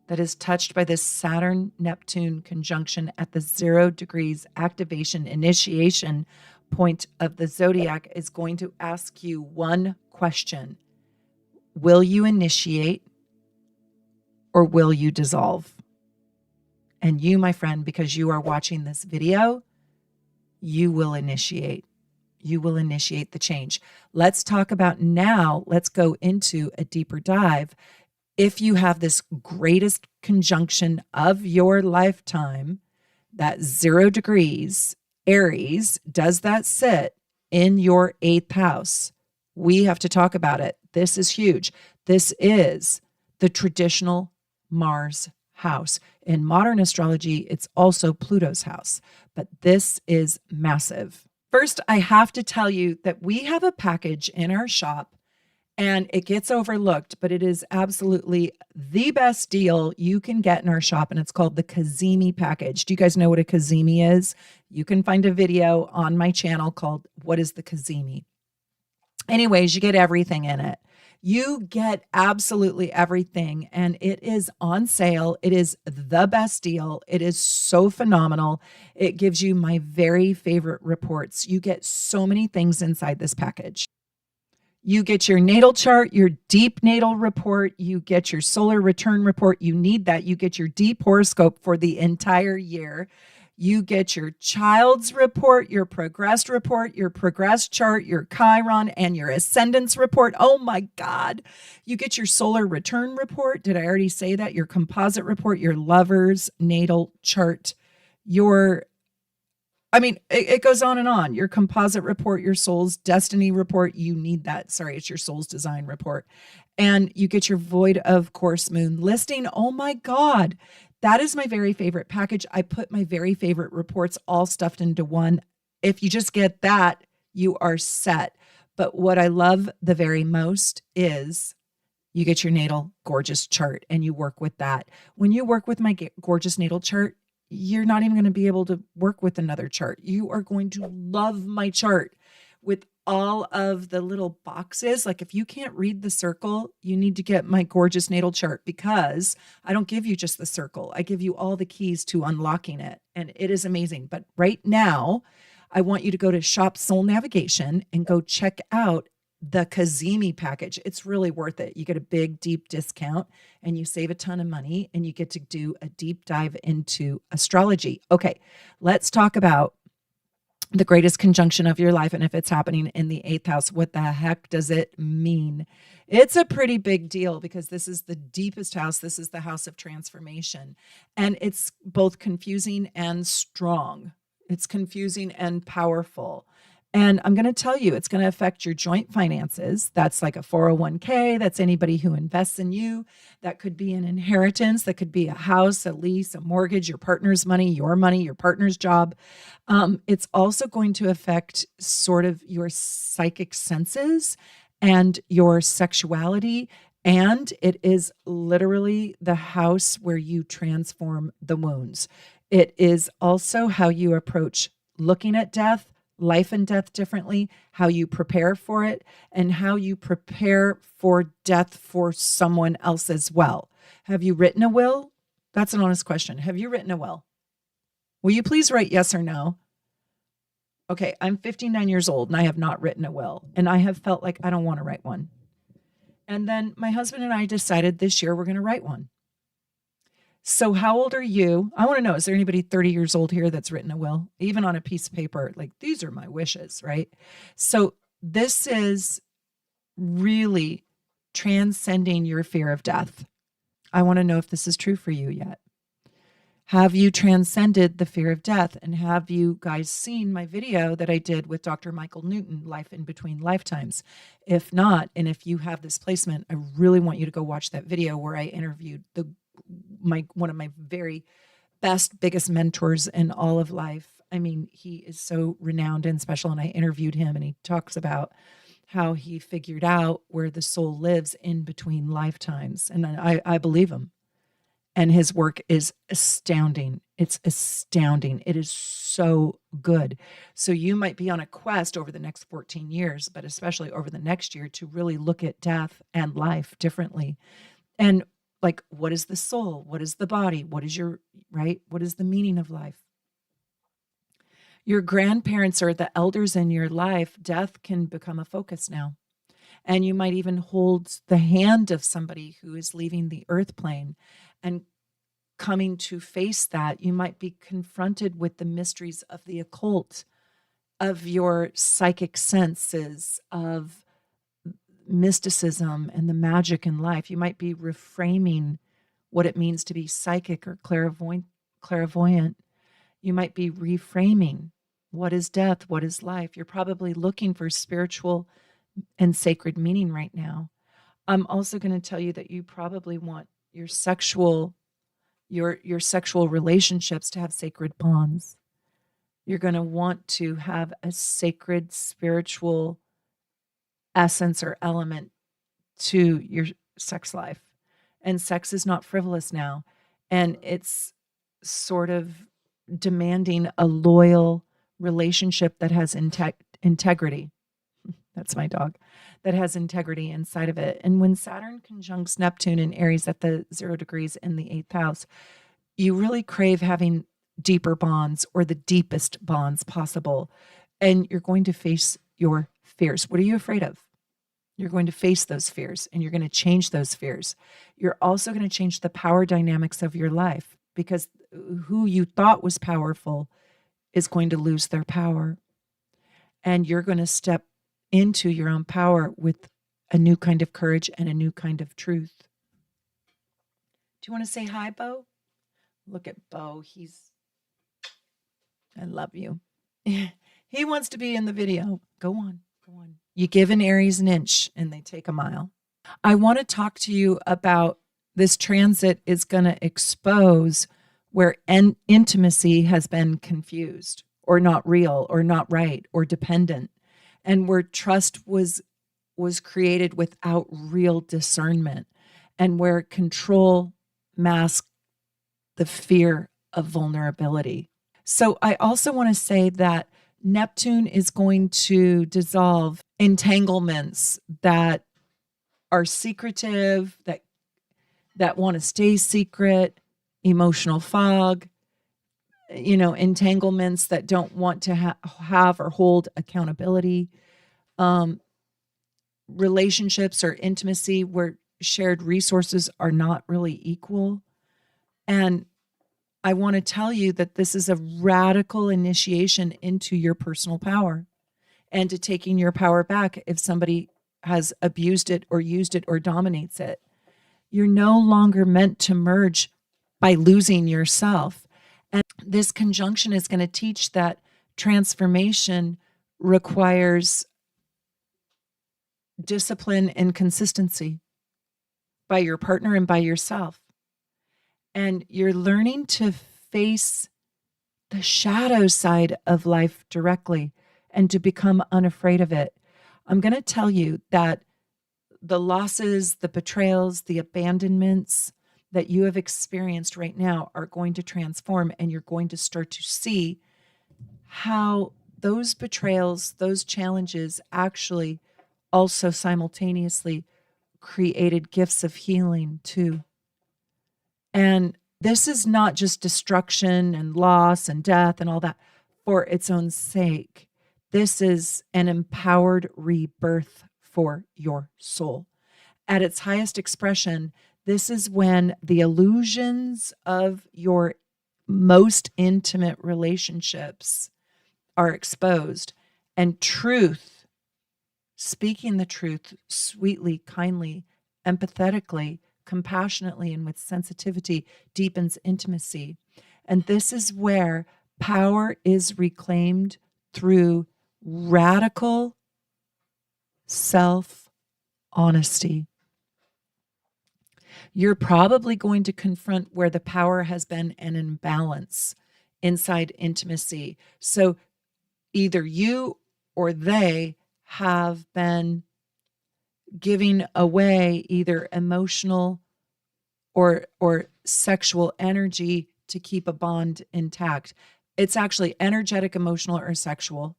that is touched by this Saturn-Neptune conjunction at the 0 degrees activation initiation point of the zodiac is going to ask you one question. Will you initiate or will you dissolve? And you, my friend, because you are watching this video, you will initiate. You will initiate the change. Let's talk about now. Let's go into a deeper dive. If you have this greatest conjunction of your lifetime, that 0 degrees, Aries, does that sit in your 8th house? We have to talk about it. This is huge. This is the traditional Mars house. In modern astrology, it's also Pluto's house, but this is massive. First, I have to tell you that we have a package in our shop, and it gets overlooked, but it is absolutely the best deal you can get in our shop, and it's called the Cazimi package. Do you guys know what a Cazimi is? You can find a video on my channel called What is the Cazimi? Anyways, you get everything in it. You get absolutely everything, and it is on sale. It is the best deal. It is so phenomenal. It gives you my very favorite reports. You get so many things inside this package. You get your natal chart, your deep natal report. You get your solar return report. You need that. You get your deep horoscope for the entire year. You get your child's report, your progressed chart, your Chiron, and your ascendance report. Oh my God. You get your solar return report. Did I already say that? Your composite report, your lover's natal chart, it goes on and on. Your composite report, your soul's destiny report, you need that. Sorry, it's your soul's design report. And you get your void of course moon listing. Oh my God. That is my very favorite package. I put my very favorite reports all stuffed into one. If you just get that, you are set. But what I love the very most is you get your natal gorgeous chart and you work with that. When you work with my gorgeous natal chart, you're not even going to be able to work with another chart. You are going to love my chart with all of the little boxes. Like if you can't read the circle, you need to get my gorgeous natal chart, because I don't give you just the circle. I give you all the keys to unlocking it. And it is amazing. But right now, I want you to go to Shop Soul Navigation and go check out the Cazimi package. It's really worth it. You get a big, deep discount and you save a ton of money and you get to do a deep dive into astrology. Okay, let's talk about the greatest conjunction of your life. And if it's happening in the 8th house, what the heck does it mean? It's a pretty big deal, because this is the deepest house. This is the house of transformation. And it's both confusing and strong. It's confusing and powerful. And I'm going to tell you, it's going to affect your joint finances. That's like a 401k. That's anybody who invests in you. That could be an inheritance. That could be a house, a lease, a mortgage, your partner's money, your partner's job. It's also going to affect sort of your psychic senses and your sexuality. And it is literally the house where you transform the wounds. It is also how you approach looking at death, life and death differently, how you prepare for it, and how you prepare for death for someone else as well. Have you written a will? That's an honest question. Have you written a will? Will you please write yes or no? Okay, I'm 59 years old and I have not written a will, and I have felt like I don't want to write one. And then my husband and I decided this year we're going to write one. So how old are you? I want to know, is there anybody 30 years old here that's written a will, even on a piece of paper? Like, these are my wishes, right? So this is really transcending your fear of death. I want to know if this is true for you yet. Have you transcended the fear of death? And have you guys seen my video that I did with Dr. Michael Newton, Life in Between Lifetimes? If not, and if you have this placement, I really want you to go watch that video where I interviewed one of my very best, biggest mentors in all of life. I mean, he is so renowned and special. And I interviewed him, and he talks about how he figured out where the soul lives in between lifetimes. And I believe him. And his work is astounding. It's astounding. It is so good. So you might be on a quest over the next 14 years, but especially over the next year, to really look at death and life differently. And like, what is the soul? What is the body? What is right? What is the meaning of life? Your grandparents or the elders in your life, death can become a focus now. And you might even hold the hand of somebody who is leaving the earth plane and coming to face that. You might be confronted with the mysteries of the occult, of your psychic senses, of mysticism and the magic in life. You might be reframing what it means to be psychic or clairvoyant. You might be reframing what is death, what is life. You're probably looking for spiritual and sacred meaning right now. I'm also going to tell you that you probably want your sexual relationships to have sacred bonds. You're going to want to have a sacred spiritual essence or element to your sex life. And sex is not frivolous now. And it's sort of demanding a loyal relationship that has integrity. That's my dog. That has integrity inside of it. And when Saturn conjuncts Neptune in Aries at the 0 degrees in the 8th house, you really crave having deeper bonds, or the deepest bonds possible. And you're going to face your fears. What are you afraid of? You're going to face those fears, and you're going to change those fears. You're also going to change the power dynamics of your life, because who you thought was powerful is going to lose their power. And you're going to step into your own power with a new kind of courage and a new kind of truth. Do you want to say hi, Bo? Look at Bo. I love you. He wants to be in the video. Go on. You give an Aries an inch and they take a mile. I want to talk to you about this transit is going to expose where intimacy has been confused, or not real, or not right, or dependent, and where trust was created without real discernment, and where control masked the fear of vulnerability. So I also want to say that Neptune is going to dissolve entanglements that are secretive, that want to stay secret, emotional fog, entanglements that don't want to have or hold accountability, relationships or intimacy where shared resources are not really equal. And I want to tell you that this is a radical initiation into your personal power, and to taking your power back if somebody has abused it or used it or dominates it. You're no longer meant to merge by losing yourself. And this conjunction is going to teach that transformation requires discipline and consistency by your partner and by yourself. And you're learning to face the shadow side of life directly and to become unafraid of it. I'm going to tell you that the losses, the betrayals, the abandonments that you have experienced right now are going to transform, and you're going to start to see how those betrayals, those challenges actually also simultaneously created gifts of healing too. And this is not just destruction and loss and death and all that for its own sake. This is an empowered rebirth for your soul. At its highest expression, this is when the illusions of your most intimate relationships are exposed, and truth, speaking the truth sweetly, kindly, empathetically, compassionately, and with sensitivity, deepens intimacy. And this is where power is reclaimed through radical self-honesty. You're probably going to confront where the power has been an imbalance inside intimacy. So either you or they have been giving away either emotional or sexual energy to keep a bond intact. It's actually energetic, emotional, or sexual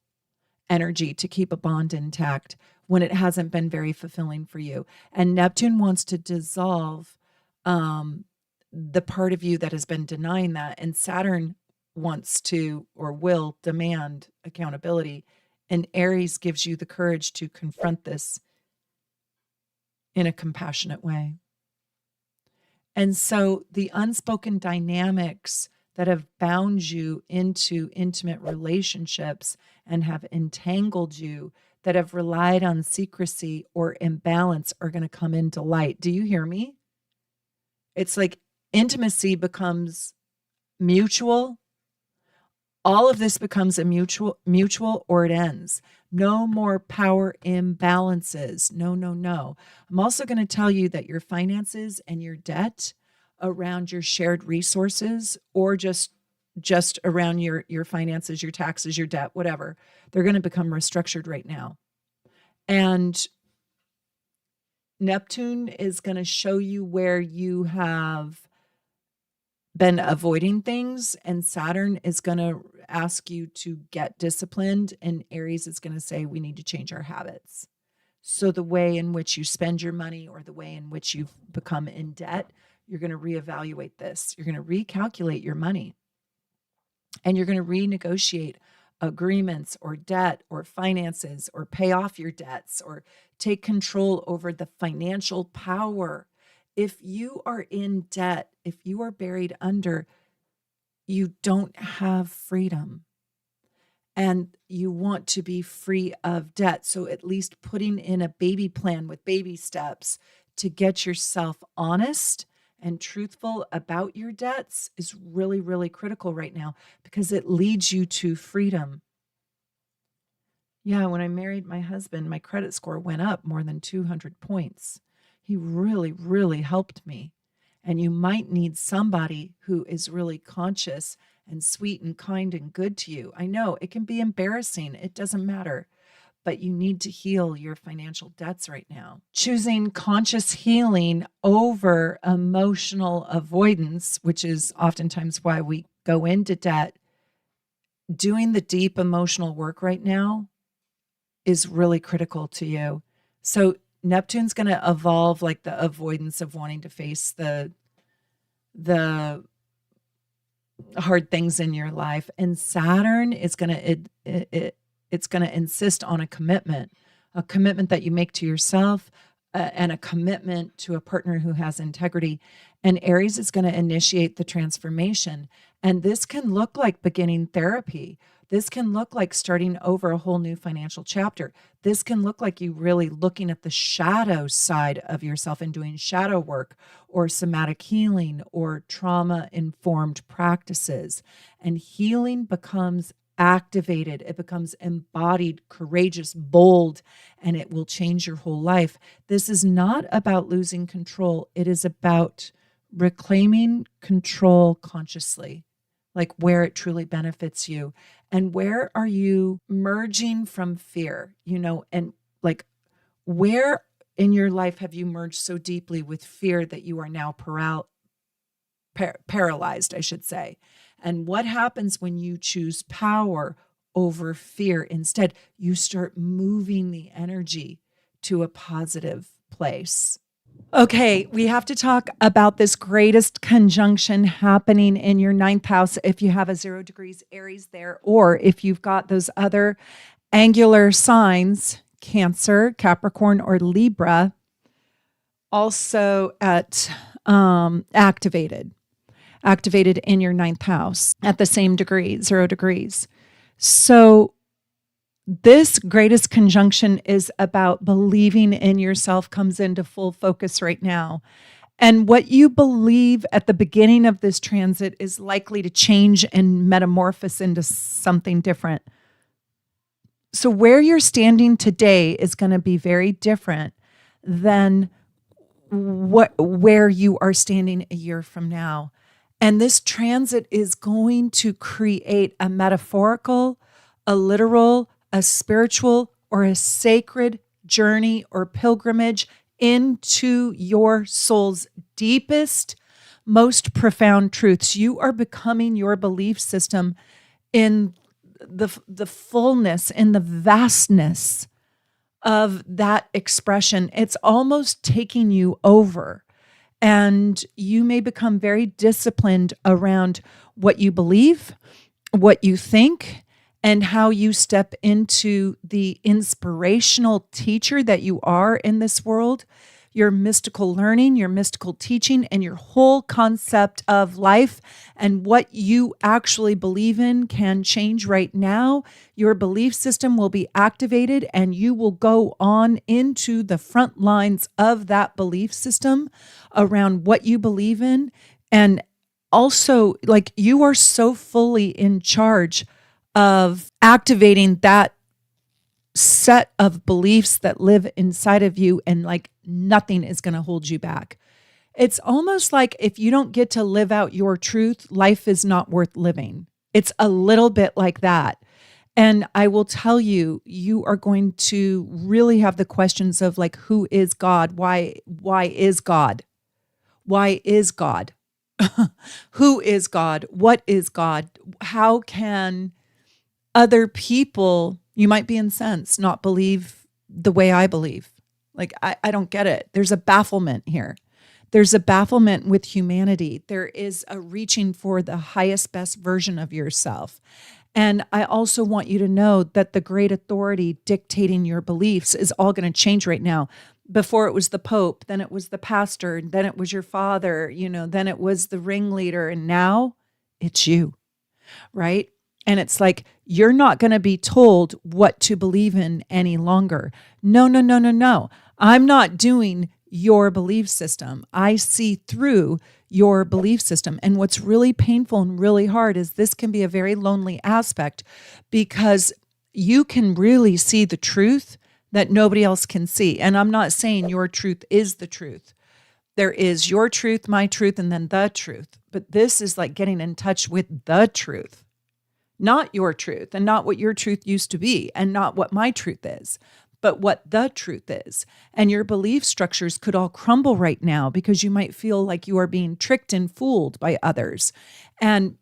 energy to keep a bond intact when it hasn't been very fulfilling for you. And Neptune wants to dissolve the part of you that has been denying that. And Saturn wants to or will demand accountability. And Aries gives you the courage to confront this in a compassionate way. And so the unspoken dynamics that have bound you into intimate relationships and have entangled you, that have relied on secrecy or imbalance, are going to come into light. Do you hear me? It's like intimacy becomes mutual. All of this becomes a mutual, or it ends. No more power imbalances. No, no, no. I'm also going to tell you that your finances and your debt around your shared resources, or just around your finances, your taxes, your debt, whatever, they're going to become restructured right now. And Neptune is going to show you where you have been avoiding things, and Saturn is going to ask you to get disciplined, and Aries is going to say we need to change our habits. So the way in which you spend your money, or the way in which you've become in debt, you're going to reevaluate this. You're going to recalculate your money, and you're going to renegotiate agreements or debt or finances, or pay off your debts, or take control over the financial power. If you are in debt, if you are buried under, you don't have freedom, and you want to be free of debt. So at least putting in a baby plan with baby steps to get yourself honest and truthful about your debts is really, really critical right now, because it leads you to freedom. Yeah, when I married my husband, my credit score went up more than 200 points. He really, really helped me. And you might need somebody who is really conscious and sweet and kind and good to you. I know it can be embarrassing. It doesn't matter. But you need to heal your financial debts right now. Choosing conscious healing over emotional avoidance, which is oftentimes why we go into debt, doing the deep emotional work right now is really critical to you. So Neptune's going to evolve like the avoidance of wanting to face the hard things in your life, and Saturn is going to it's going to insist on a commitment that you make to yourself, and a commitment to a partner who has integrity. And Aries is going to initiate the transformation, and this can look like beginning therapy. This can look like starting over a whole new financial chapter. This can look like you really looking at the shadow side of yourself and doing shadow work, or somatic healing, or trauma-informed practices. And healing becomes activated. It becomes embodied, courageous, bold, and it will change your whole life. This is not about losing control. It is about reclaiming control consciously, like where it truly benefits you. And where are you merging from fear, and like where in your life have you merged so deeply with fear that you are now paralyzed, I should say? And what happens when you choose power over fear? Instead, you start moving the energy to a positive place. Okay, we have to talk about this greatest conjunction happening in your ninth house if you have a 0 degrees Aries there, or if you've got those other angular signs, Cancer, Capricorn, or Libra, also at activated in your ninth house at the same degree, 0 degrees. So this greatest conjunction is about believing in yourself, comes into full focus right now. And what you believe at the beginning of this transit is likely to change and metamorphose into something different. So where you're standing today is going to be very different than where you are standing a year from now. And this transit is going to create a metaphorical, a literal, a spiritual, or a sacred journey or pilgrimage into your soul's deepest, most profound truths. You are becoming your belief system in the fullness, in the vastness of that expression. It's almost taking you over. And you may become very disciplined around what you believe, what you think, and how you step into the inspirational teacher that you are in this world, your mystical learning, your mystical teaching, and your whole concept of life and what you actually believe in can change right now. Your belief system will be activated and you will go on into the front lines of that belief system around what you believe in. And also, like, you are so fully in charge of activating that set of beliefs that live inside of you, and like nothing is going to hold you back. It's almost like if you don't get to live out your truth, life is not worth living. It's a little bit like that. And I will tell you, you are going to really have the questions of like, who is God? Why is God? Why is God? Who is God? What is God? How can other people, you might be incensed, not believe the way I believe? Like, I don't get it. There's a bafflement here. There's a bafflement with humanity. There is a reaching for the highest, best version of yourself. And I also want you to know that the great authority dictating your beliefs is all going to change right now. Before it was the Pope, then it was the pastor, then it was your father, then it was the ringleader, and now it's you, right? And it's like, you're not going to be told what to believe in any longer. No, no, no, no, no. I'm not doing your belief system. I see through your belief system. And what's really painful and really hard is this can be a very lonely aspect, because you can really see the truth that nobody else can see. And I'm not saying your truth is the truth. There is your truth, my truth, and then the truth. But this is like getting in touch with the truth, not your truth, and not what your truth used to be, and not what my truth is, but what the truth is. And your belief structures could all crumble right now because you might feel like you are being tricked and fooled by others. And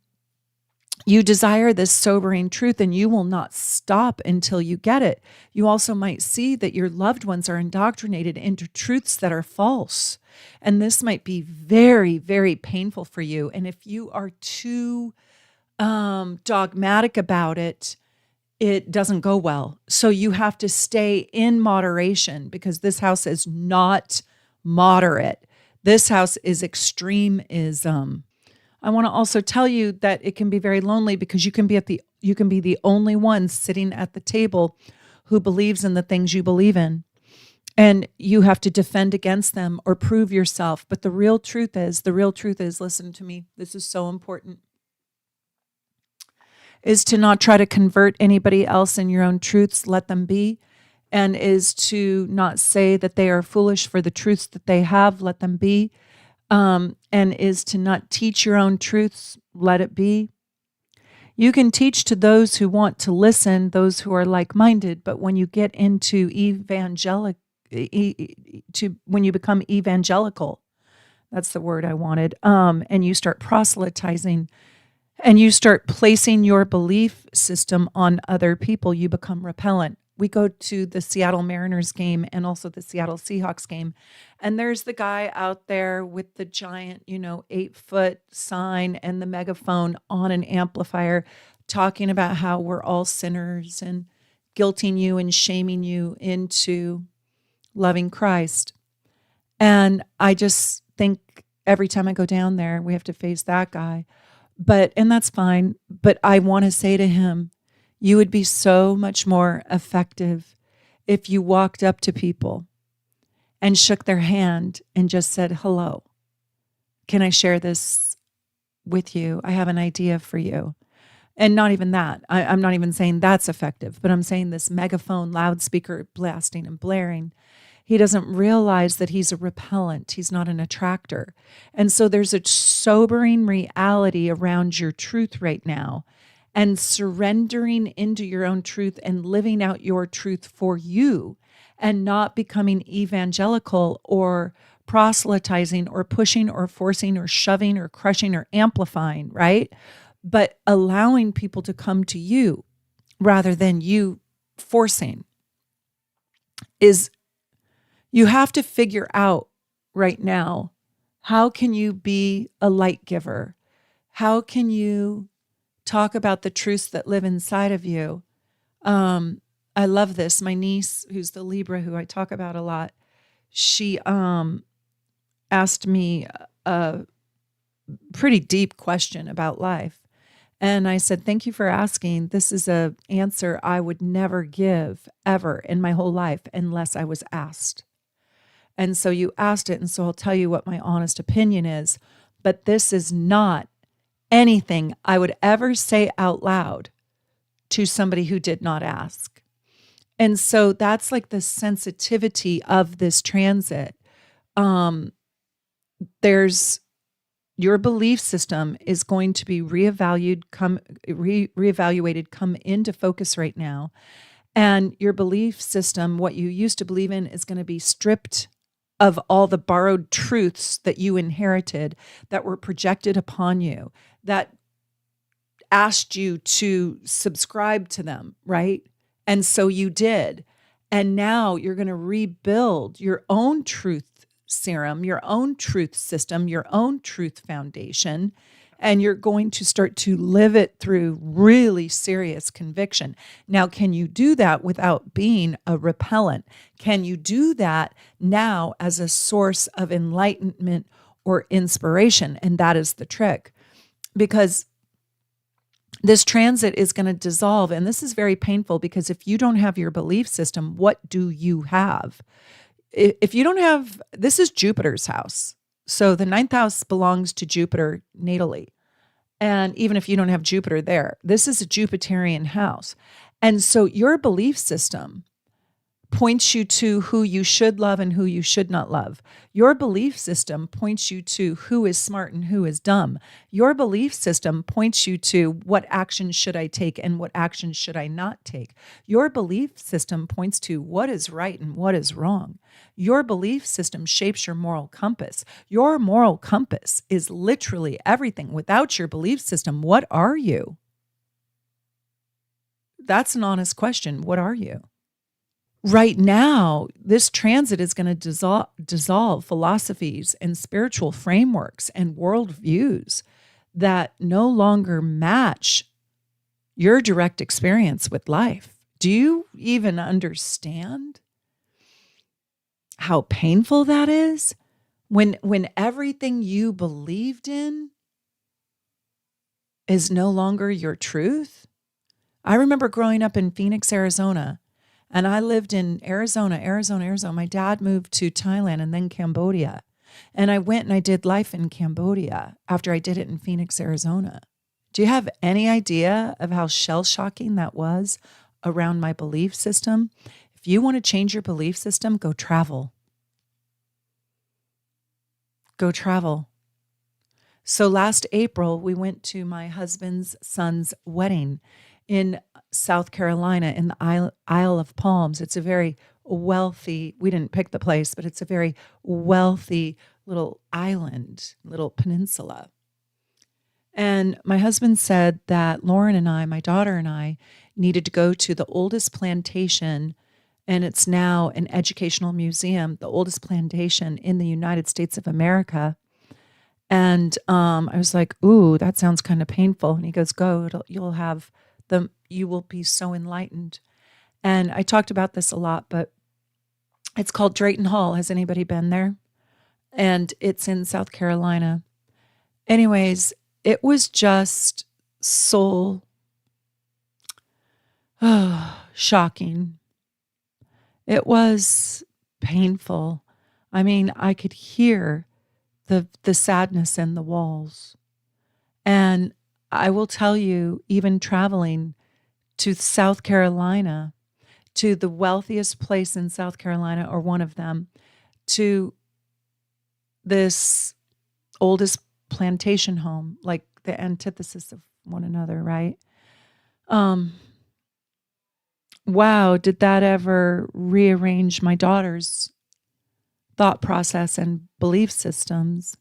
you desire this sobering truth, and you will not stop until you get it. You also might see that your loved ones are indoctrinated into truths that are false. And this might be very, very painful for you. And if you are too dogmatic about it, it doesn't go well. So you have to stay in moderation, because this house is not moderate. This house is extremism. I want to also tell you that it can be very lonely, because you can be the only one sitting at the table who believes in the things you believe in. And you have to defend against them or prove yourself. But the real truth is, listen to me, this is so important. is to not try to convert anybody else in your own truths, let them be, and is to not say that they are foolish for the truths that they have, let them be, and is to not teach your own truths, let it be. You can teach to those who want to listen, those who are like-minded, but when you get into when you become evangelical, that's the word I wanted, and you start proselytizing and you start placing your belief system on other people, you become repellent. We go to the Seattle Mariners game and also the Seattle Seahawks game, and there's the guy out there with the giant, 8-foot sign and the megaphone on an amplifier talking about how we're all sinners and guilting you and shaming you into loving Christ. And I just think every time I go down there, we have to face that guy. And that's fine. But I want to say to him, you would be so much more effective if you walked up to people and shook their hand and just said, hello, can I share this with you? I have an idea for you. And not even that. I'm not even saying that's effective, but I'm saying this megaphone loudspeaker blasting and blaring. He doesn't realize that he's a repellent. He's not an attractor. And so there's a sobering reality around your truth right now, and surrendering into your own truth and living out your truth for you, and not becoming evangelical or proselytizing or pushing or forcing or shoving or crushing or amplifying, right? But allowing people to come to you rather than you forcing. You have to figure out right now, how can you be a light giver? How can you talk about the truths that live inside of you? I love this. My niece, who's the Libra, who I talk about a lot, she asked me a pretty deep question about life. And I said, thank you for asking. This is an answer I would never give ever in my whole life unless I was asked. And so you asked it, and so I'll tell you what my honest opinion is. But this is not anything I would ever say out loud to somebody who did not ask. And so that's like the sensitivity of this transit. There's your belief system is going to be reevaluated, come into focus right now. And your belief system, what you used to believe in, is going to be stripped of all the borrowed truths that you inherited, that were projected upon you, that asked you to subscribe to them, right? And so you did. And now you're going to rebuild your own truth serum, your own truth system, your own truth foundation, and you're going to start to live it through really serious conviction. Now, can you do that without being a repellent? Can you do that now as a source of enlightenment or inspiration? And that is the trick, because this transit is going to dissolve. And this is very painful, because if you don't have your belief system, what do you have? If you don't have, this is Jupiter's house. So the 9th house belongs to Jupiter natally. And even if you don't have Jupiter there, this is a Jupiterian house. And so your belief system points you to who you should love and who you should not love. Your belief system points you to who is smart and who is dumb. Your belief system points you to what action should I take and what action should I not take. Your belief system points to what is right and what is wrong. Your belief system shapes your moral compass. Your moral compass is literally everything. Without your belief system, what are you? That's an honest question. What are you? Right now, this transit is going to dissolve philosophies and spiritual frameworks and worldviews that no longer match your direct experience with life. Do you even understand how painful that is? When everything you believed in is no longer your truth? I remember growing up in Phoenix, Arizona. And I lived in Arizona. My dad moved to Thailand and then Cambodia. And I went and I did life in Cambodia after I did it in Phoenix, Arizona. Do you have any idea of how shell-shocking that was around my belief system? If you want to change your belief system, go travel. Go travel. So last April, we went to my husband's son's wedding in South Carolina in the Isle of Palms. It's a very wealthy, we didn't pick the place, but it's a very wealthy little island, little peninsula. And my husband said that Lauren and I, my daughter and I, needed to go to the oldest plantation, and it's now an educational museum, the oldest plantation in the United States of America. And I was like, ooh, that sounds kind of painful. And he goes, go, you will be so enlightened. And I talked about this a lot, but it's called Drayton Hall. Has anybody been there? And it's in South Carolina. Anyways, it was just soul shocking. It was painful. I mean, I could hear the sadness in the walls. And I will tell you, even traveling to South Carolina, to the wealthiest place in South Carolina, or one of them, to this oldest plantation home, like the antithesis of one another, right? Wow, did that ever rearrange my daughter's thought process and belief systems?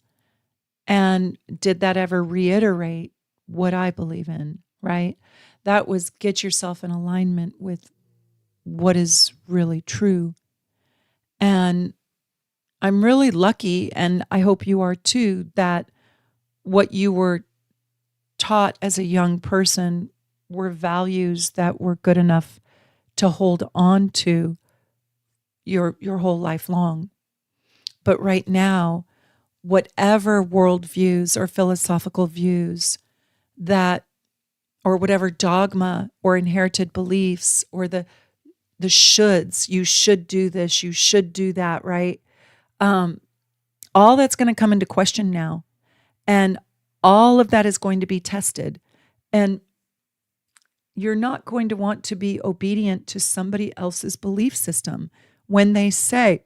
And did that ever reiterate what I believe in, right? That was get yourself in alignment with what is really true. And I'm really lucky, and I hope you are too, that what you were taught as a young person were values that were good enough to hold on to your whole life long. But right now, whatever worldviews or philosophical views that, or whatever dogma or inherited beliefs or the shoulds, you should do this, you should do that, right? All that's going to come into question now. And all of that is going to be tested. And you're not going to want to be obedient to somebody else's belief system when they say,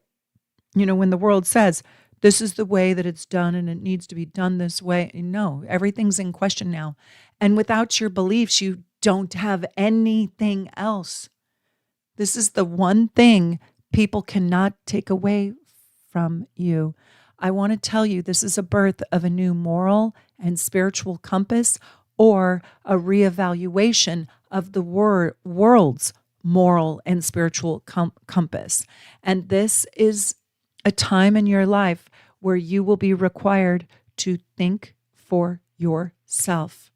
when the world says, this is the way that it's done and it needs to be done this way. No, everything's in question now. And without your beliefs, you don't have anything else. This is the one thing people cannot take away from you. I want to tell you, this is a birth of a new moral and spiritual compass, or a reevaluation of the world's moral and spiritual compass. And this is a time in your life where you will be required to think for yourself.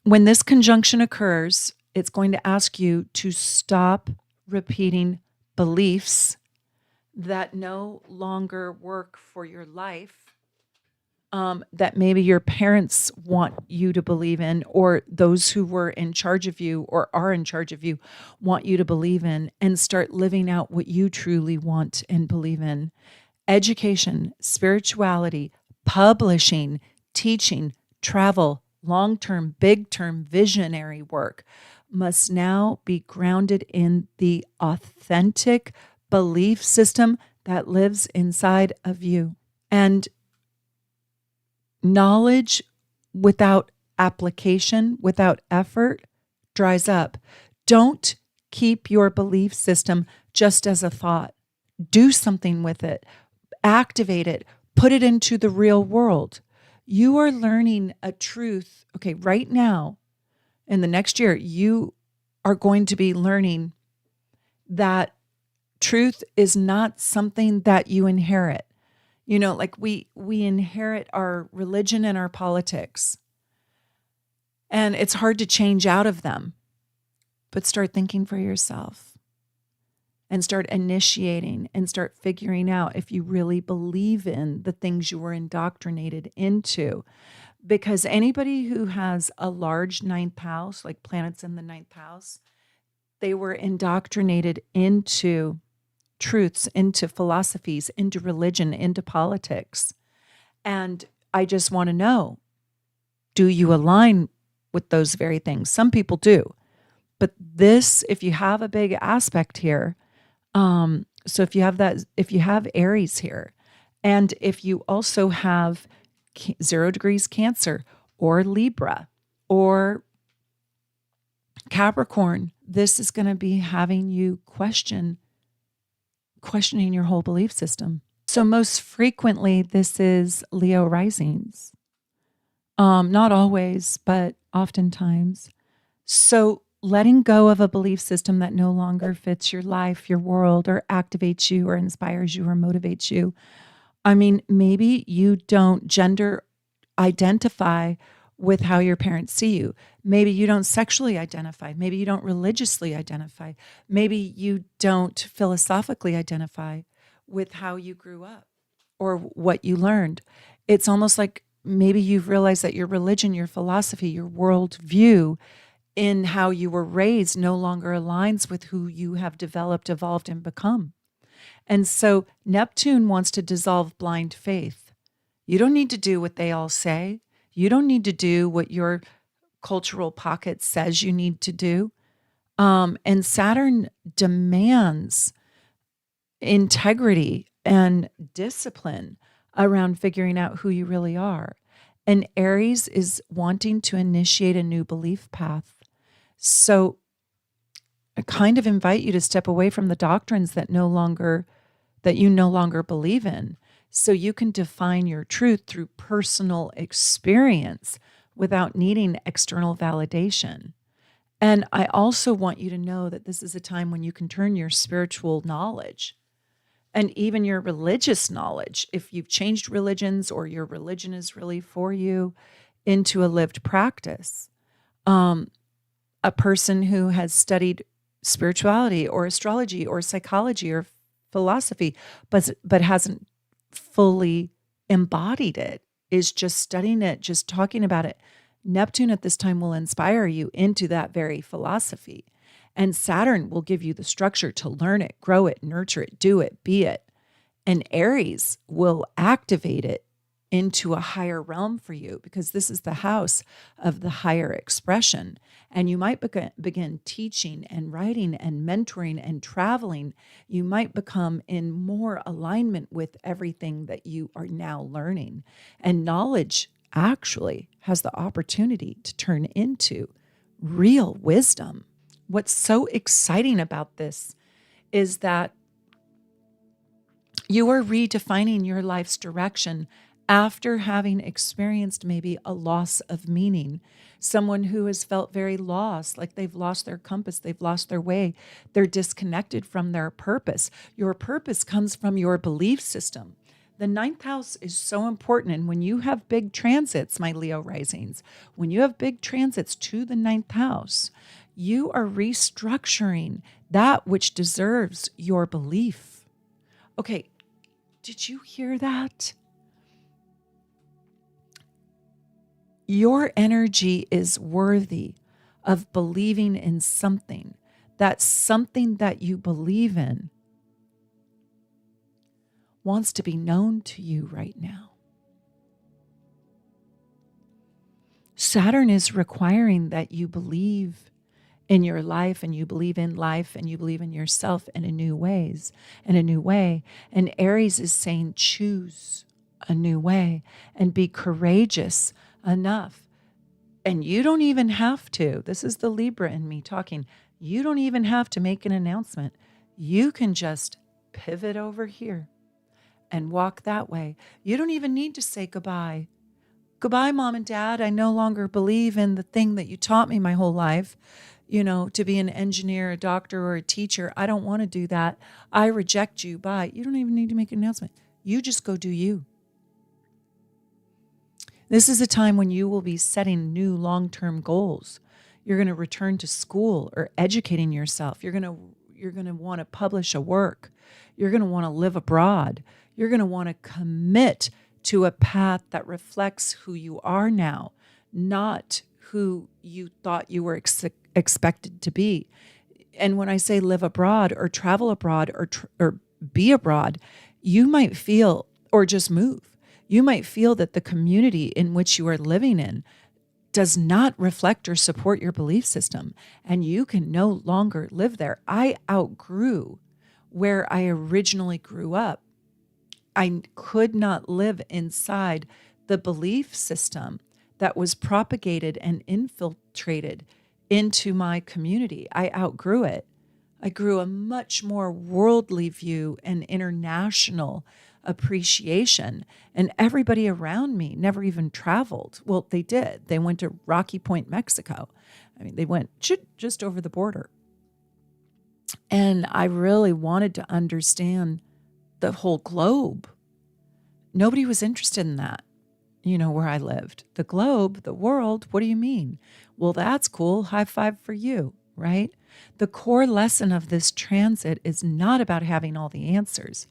When this conjunction occurs, it's going to ask you to stop repeating beliefs that no longer work for your life, that maybe your parents want you to believe in, or those who were in charge of you or are in charge of you want you to believe in, and start living out what you truly want and believe in. Education, spirituality, publishing, teaching, travel, long-term, big-term, visionary work must now be grounded in the authentic belief system that lives inside of you. And knowledge without application, without effort, dries up. Don't keep your belief system just as a thought. Do something with it. Activate it. Put it into the real world. You are learning a truth. Okay, right now, in the next year, you are going to be learning that truth is not something that you inherit. Like we inherit our religion and our politics, and it's hard to change out of them. But start thinking for yourself and start initiating and start figuring out if you really believe in the things you were indoctrinated into. Because anybody who has a large ninth house, like planets in the ninth house, they were indoctrinated into truths, into philosophies, into religion, into politics. And I just want to know, do you align with those very things? Some people do. But this, if you have a big aspect here, so if you have that, if you have Aries here, and if you also have 0 degrees Cancer or Libra or Capricorn, this is going to be having you questioning your whole belief system. So most frequently, this is Leo risings. Not always, but oftentimes. So letting go of a belief system that no longer fits your life, your world, or activates you, or inspires you, or motivates you. I mean, maybe you don't gender identify with how your parents see you. Maybe you don't sexually identify. Maybe you don't religiously identify. Maybe you don't philosophically identify with how you grew up or what you learned. It's almost like maybe you've realized that your religion, your philosophy, your worldview in how you were raised no longer aligns with who you have developed, evolved, and become. And so Neptune wants to dissolve blind faith. You don't need to do what they all say. You don't need to do what your cultural pocket says you need to do. And Saturn demands integrity and discipline around figuring out who you really are. And Aries is wanting to initiate a new belief path. So I kind of invite you to step away from the doctrines that you no longer believe in, so you can define your truth through personal experience without needing external validation. And I also want you to know that this is a time when you can turn your spiritual knowledge and even your religious knowledge, if you've changed religions or your religion is really for you, into a lived practice. A person who has studied spirituality or astrology or psychology or philosophy, but hasn't fully embodied it, is just studying it, just talking about it. Neptune at this time will inspire you into that very philosophy. And Saturn will give you the structure to learn it, grow it, nurture it, do it, be it. And Aries will activate it into a higher realm for you, because this is the house of the higher expression. And you might begin teaching and writing and mentoring and traveling. You might become in more alignment with everything that you are now learning. And knowledge actually has the opportunity to turn into real wisdom. What's so exciting about this is that you are redefining your life's direction after having experienced maybe a loss of meaning. Someone who has felt very lost, like they've lost their compass, they've lost their way, they're disconnected from their purpose. Your purpose comes from your belief system. The 9th house is so important. And when you have big transits, my Leo risings, when you have big transits to the 9th house, you are restructuring that which deserves your belief. Okay, did you hear that? Your energy is worthy of believing in something. That something that you believe in wants to be known to you right now. Saturn is requiring that you believe in your life, and you believe in life, and you believe in yourself in a new way. And Aries is saying, choose a new way and be courageous enough. And you don't even have to, this is the Libra in me talking, you don't even have to make an announcement. You can just pivot over here and walk that way. You don't even need to say goodbye. Goodbye, Mom and Dad. I no longer believe in the thing that you taught me my whole life, to be an engineer, a doctor, or a teacher. I don't want to do that. I reject you. Bye. You don't even need to make an announcement. You just go do you. This is a time when you will be setting new long-term goals. You're going to return to school or educating yourself. You're going to want to publish a work. You're going to want to live abroad. You're going to want to commit to a path that reflects who you are now, not who you thought you were expected to be. And when I say live abroad or travel abroad or be abroad, you might feel, or just move, you might feel that the community in which you are living in does not reflect or support your belief system, and you can no longer live there. I outgrew where I originally grew up. I could not live inside the belief system that was propagated and infiltrated into my community. I outgrew it. I grew a much more worldly view and international appreciation. And everybody around me never even traveled. Well, they did. They went to Rocky Point, Mexico. I mean, they went just over the border. And I really wanted to understand the whole globe. Nobody was interested in that, where I lived. The globe, the world, what do you mean? Well, that's cool. High five for you, right? The core lesson of this transit is not about having all the answers.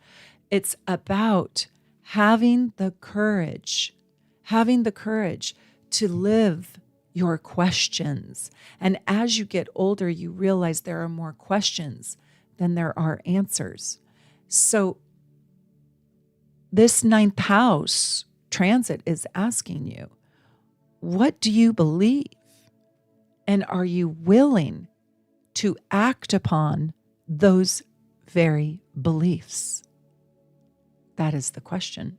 It's about having the courage to live your questions. And as you get older, you realize there are more questions than there are answers. So this ninth house transit is asking you, what do you believe? And are you willing to act upon those very beliefs? That is the question.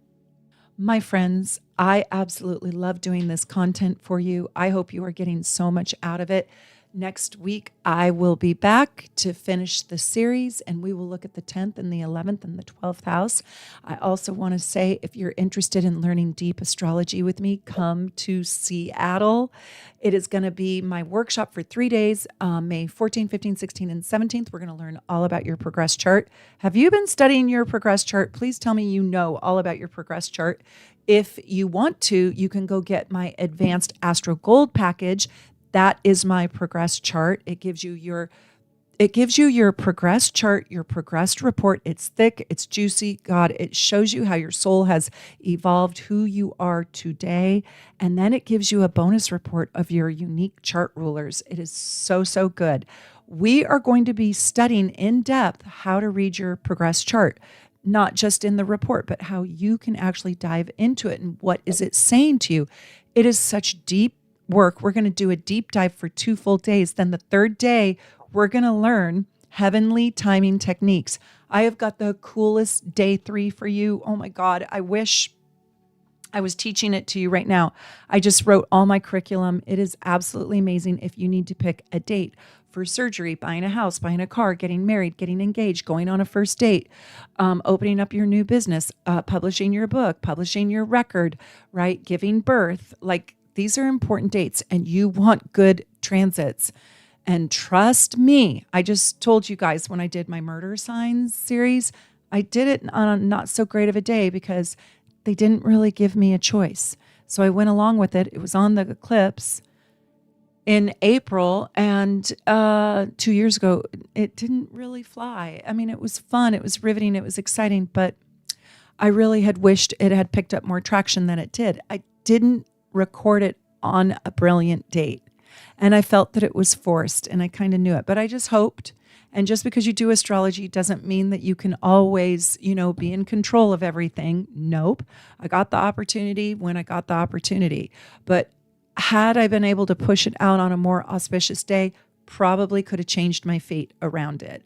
My friends, I absolutely love doing this content for you. I hope you are getting so much out of it. Next week, I will be back to finish the series, and we will look at the 10th and the 11th and the 12th house. I also want to say, if you're interested in learning deep astrology with me, come to Seattle. It is going to be my workshop for 3 days, May 14, 15, 16, and 17th. We're going to learn all about your progress chart. Have you been studying your progress chart? Please tell me you know all about your progress chart. If you want to, you can go get my Advanced Astro Gold package. That is my progress chart. It gives you your progress chart, your progressed report. It's thick, it's juicy. God, it shows you how your soul has evolved, who you are today. And then it gives you a bonus report of your unique chart rulers. It is so, so good. We are going to be studying in depth how to read your progress chart, not just in the report, but how you can actually dive into it and what is it saying to you. It is such deep work. We're going to do a deep dive for 2 full days. Then the third day, we're going to learn heavenly timing techniques. I have got the coolest day 3 for you. Oh my God. I wish I was teaching it to you right now. I just wrote all my curriculum. It is absolutely amazing. If you need to pick a date for surgery, buying a house, buying a car, getting married, getting engaged, going on a first date, opening up your new business, publishing your book, publishing your record, right? Giving birth, these are important dates, and you want good transits. And trust me, I just told you guys when I did my murder signs series, I did it on a not so great of a day because they didn't really give me a choice. So I went along with it. It was on the eclipse in April, and 2 years ago, it didn't really fly. I mean, it was fun. It was riveting. It was exciting, but I really had wished it had picked up more traction than it did. I didn't record it on a brilliant date. And I felt that it was forced, and I kind of knew it, but I just hoped. And just because you do astrology doesn't mean that you can always, be in control of everything. Nope. I got the opportunity when I got the opportunity. But had I been able to push it out on a more auspicious day, probably could have changed my fate around it.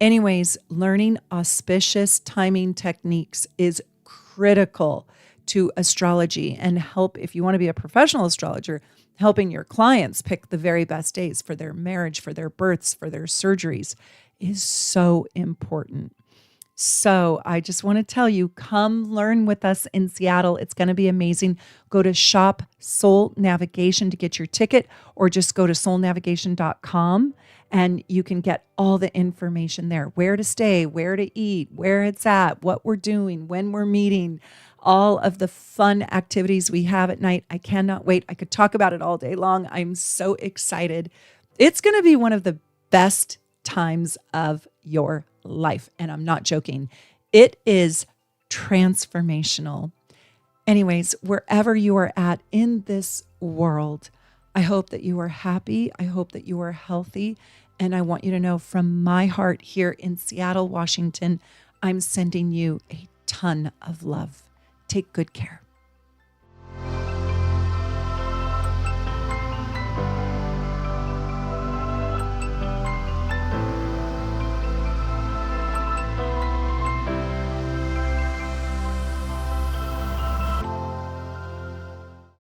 Anyways, learning auspicious timing techniques is critical to astrology, and help, if you want to be a professional astrologer, helping your clients pick the very best days for their marriage, for their births, for their surgeries is so important. So I just want to tell you, come learn with us in Seattle. It's going to be amazing. Go to Shop Soul Navigation to get your ticket, or just go to soulnavigation.com and you can get all the information there. Where to stay, where to eat, where it's at, what we're doing, when we're meeting, all of the fun activities we have at night. I cannot wait. I could talk about it all day long. I'm so excited. It's going to be one of the best times of your life. And I'm not joking. It is transformational. Anyways, wherever you are at in this world, I hope that you are happy. I hope that you are healthy. And I want you to know from my heart here in Seattle, Washington, I'm sending you a ton of love. Take good care.